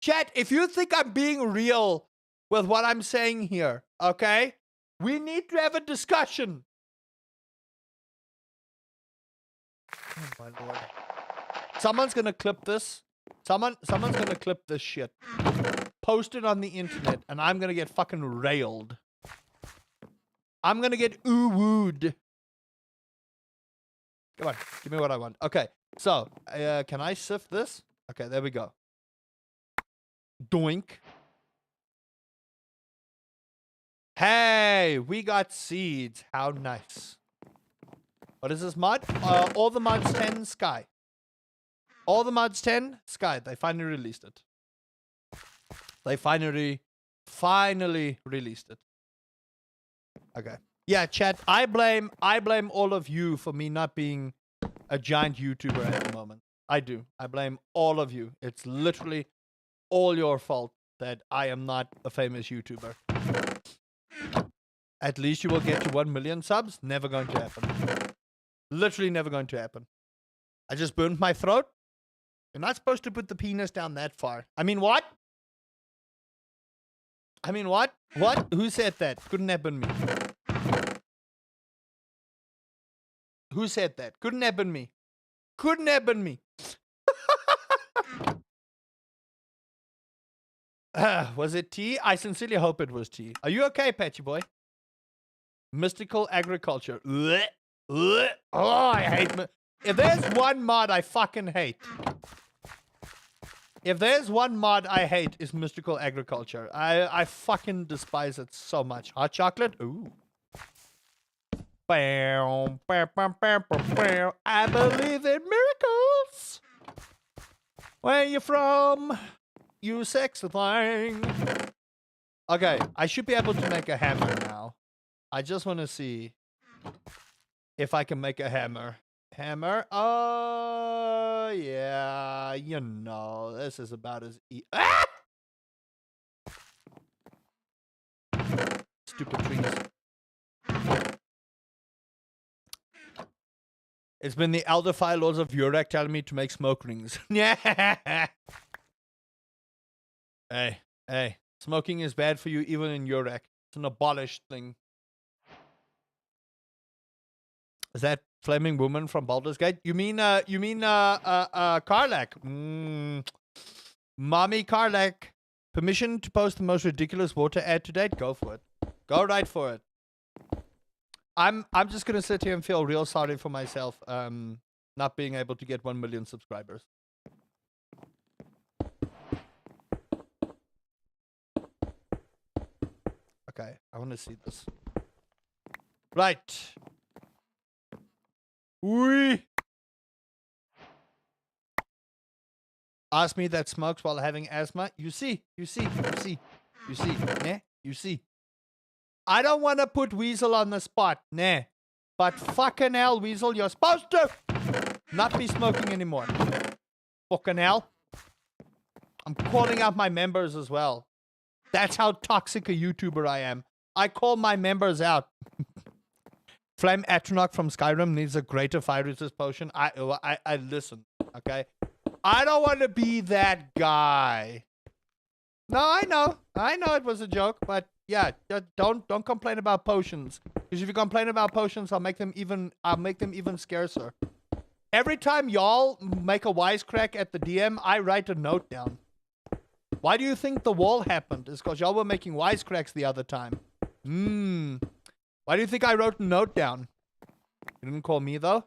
Chat, if you think I'm being real with what I'm saying here, okay? We need to have a discussion. Oh my lord. Someone's gonna clip this. Someone's gonna clip this shit. Post it on the internet, and I'm gonna get fucking railed. I'm gonna get ooh-wooed. Come on, give me what I want. Okay, so, can I sift this? Okay, there we go. Doink. Hey, we got seeds. How nice. What is this mod? All the mods 10 Sky. All the mods 10 Sky. They finally released it. They finally released it. Okay. Yeah, chat. I blame all of you for me not being a giant YouTuber at the moment. I do. I blame all of you. It's literally all your fault that I am not a famous YouTuber. At least you will get to 1 million subs. Never going to happen. Literally never going to happen. I just burned my throat. You're not supposed to put the penis down that far. I mean, what? I mean, what? What? Who said that? Couldn't have been me. Who said that? Couldn't have been me. Couldn't have been me. Was it tea? I sincerely hope it was tea. Are you okay, Patchy boy? Mystical agriculture. Oh, I hate. If there's one mod I fucking hate. If there's one mod I hate, is mystical agriculture. I fucking despise it so much. Hot chocolate? Ooh. I believe in miracles. Where you from? You sexy thing. Okay, I should be able to make a hammer now. I just want to see if I can make a hammer. Hammer? Oh, yeah. You know, this is about as ah! Stupid trees. It's been the Elder Fire Lords of Yurak telling me to make smoke rings. Yeah. Hey. Smoking is bad for you even in Yurak. It's an abolished thing. Is that Flaming Woman from Baldur's Gate? You mean Karlach? Mommy Karlach. Permission to post the most ridiculous water ad to date? Go for it. Go right for it. I'm just gonna sit here and feel real sorry for myself, not being able to get 1 million subscribers. Okay, I want to see this. Right. Wee. Ask me that smokes while having asthma. You see. Nah, you see. I don't want to put Weasel on the spot, nah. But fucking hell, Weasel, you're supposed to not be smoking anymore. Fucking hell. I'm calling out my members as well. That's how toxic a YouTuber I am. I call my members out. Flame Atronach from Skyrim needs a greater fire resist potion. I listen, okay? I don't want to be that guy. No, I know it was a joke, but yeah, don't complain about potions. Because if you complain about potions, I'll make them even scarcer. Every time y'all make a wisecrack at the DM, I write a note down. Why do you think the wall happened? It's because y'all were making wisecracks the other time. Why do you think I wrote a note down? You didn't call me though?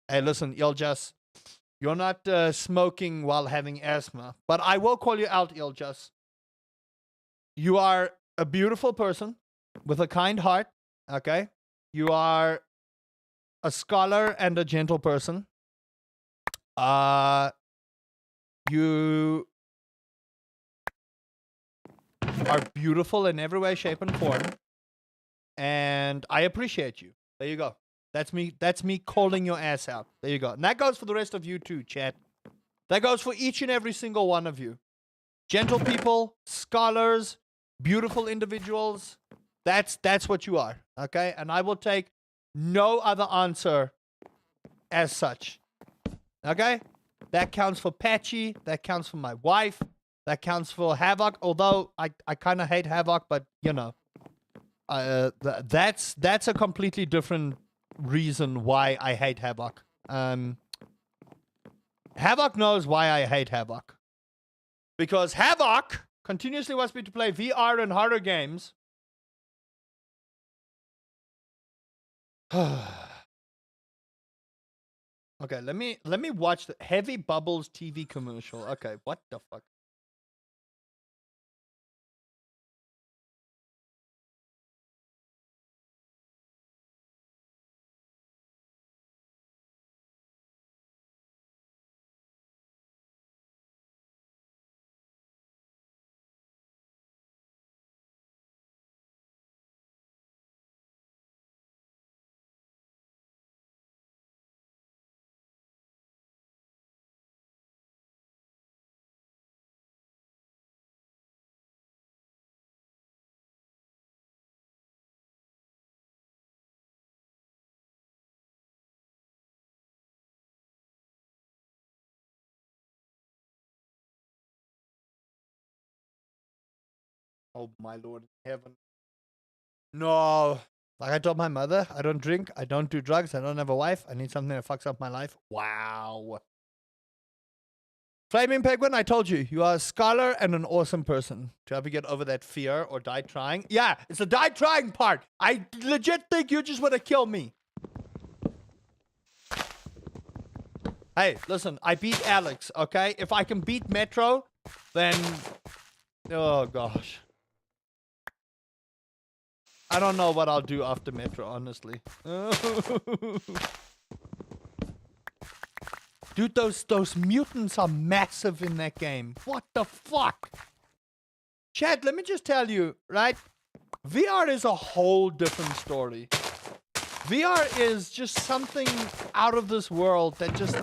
Hey, listen, Iljas. You're not smoking while having asthma. But I will call you out, Iljas. You are a beautiful person with a kind heart, okay? You are a scholar and a gentle person. You are beautiful in every way, shape, and form. And I appreciate you. There you go. That's me calling your ass out. There you go. And that goes for the rest of you too, chat. That goes for each and every single one of you. Gentle people, scholars, beautiful individuals. That's what you are, okay? And I will take no other answer as such, okay? That counts for Patchy. That counts for my wife. That counts for Havoc. Although I kind of hate Havoc, but you know, that's a completely different reason why I hate Havoc. Havoc knows why I hate Havoc. Because Havoc continuously wants me to play VR and horror games. Okay, let me watch the Heavy Bubbles TV commercial. Okay, what the fuck? Oh my Lord in heaven. No. Like I told my mother, I don't drink, I don't do drugs, I don't have a wife. I need something that fucks up my life. Wow. Flaming Penguin, I told you, you are a scholar and an awesome person. To ever get over that fear or die trying? Yeah, it's the die trying part. I legit think you just want to kill me. Hey, listen, I beat Alex, okay? If I can beat Metro, then... Oh, gosh. I don't know what I'll do after Metro, honestly. Dude, those mutants are massive in that game. What the fuck? Chad, let me just tell you, right? VR is a whole different story. VR is just something out of this world that just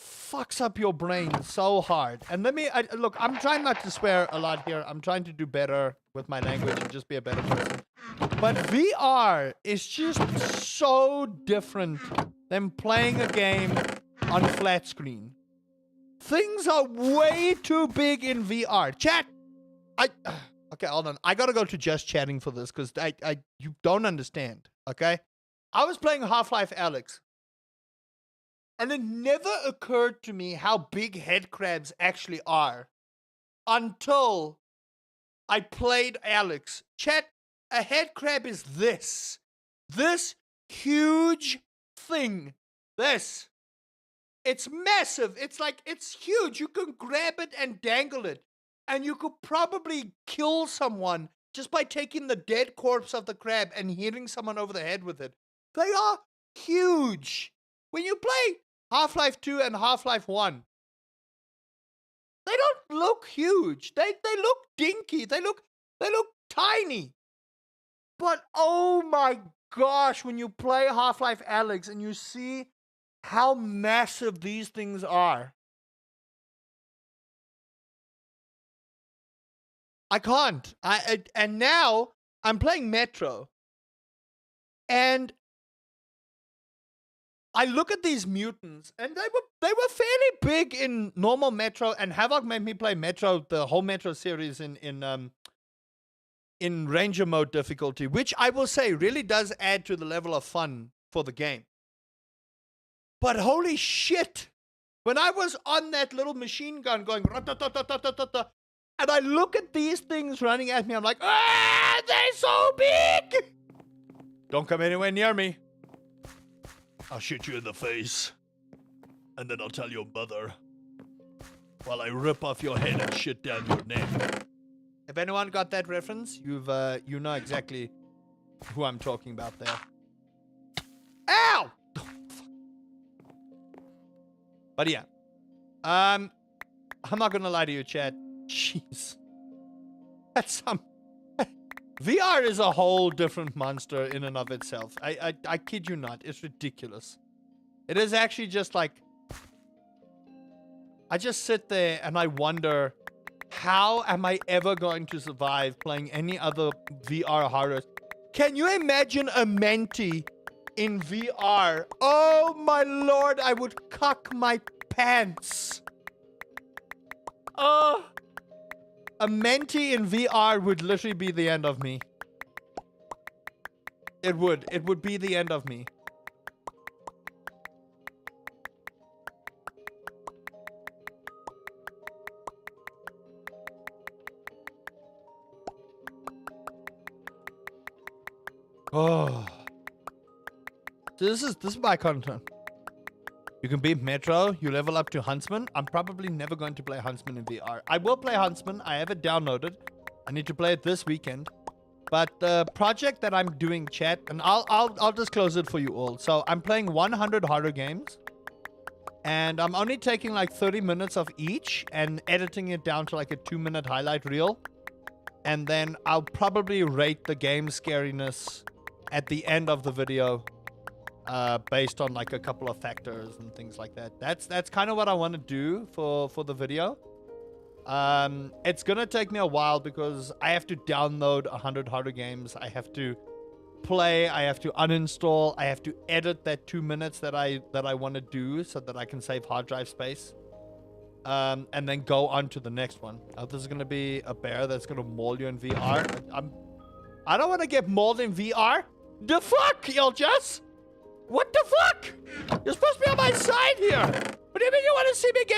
fucks up your brain so hard. And look, I'm trying not to swear a lot here. I'm trying to do better with my language and just be a better person. But VR is just so different than playing a game on flat screen. Things are way too big in VR. Chat, okay, hold on. I gotta go to just chatting for this because you don't understand. Okay, I was playing Half-Life Alyx, and it never occurred to me how big head crabs actually are until I played Alyx. Chat, a head crab is this huge thing. This. It's massive. It's huge. You can grab it and dangle it. And you could probably kill someone just by taking the dead corpse of the crab and hitting someone over the head with it. They are huge. When you play Half-Life 2 and Half-Life 1, they don't look huge. They look dinky. They look tiny. But oh my gosh, when you play Half-Life Alyx and you see how massive these things are. I can't. And now I'm playing Metro. And I look at these mutants and they were fairly big in normal Metro, and Havoc made me play Metro, the whole Metro series in Ranger mode difficulty, which I will say really does add to the level of fun for the game. But holy shit, when I was on that little machine gun going, and I look at these things running at me, I'm like, ah, they're so big! Don't come anywhere near me. I'll shoot you in the face. And then I'll tell your mother while I rip off your head and shit down your neck. If anyone got that reference, you know exactly who I'm talking about there. Ow! But yeah, I'm not gonna lie to you, Chad. Jeez, that's some. VR is a whole different monster in and of itself. I kid you not. It's ridiculous. It is actually just like, I just sit there and I wonder How am I ever going to survive playing any other VR horrors? Can you imagine a Menti in VR? Oh my lord, I would cock my pants. Oh, a Menti in VR would literally be the end of me. It would be the end of me. Oh. This is my content. You can beat Metro, you level up to Huntsman. I'm probably never going to play Huntsman in VR. I will play Huntsman. I have it downloaded. I need to play it this weekend. But the project that I'm doing, chat, and I'll disclose it for you all. So I'm playing 100 horror games. And I'm only taking like 30 minutes of each and editing it down to like a 2-minute highlight reel. And then I'll probably rate the game scariness at the end of the video. Based on like a couple of factors and things like that. That's kind of what I want to do for the video. It's gonna take me a while because I have to download 100 horror games. I have to play. I have to uninstall. I have to edit that 2 minutes that I want to do so that I can save hard drive space. And then go on to the next one. This is gonna be a bear that's gonna maul you in VR. I don't want to get mauled in VR. The fuck, y'all just. What the fuck? You're supposed to be on my side here. What do you mean you want to see me get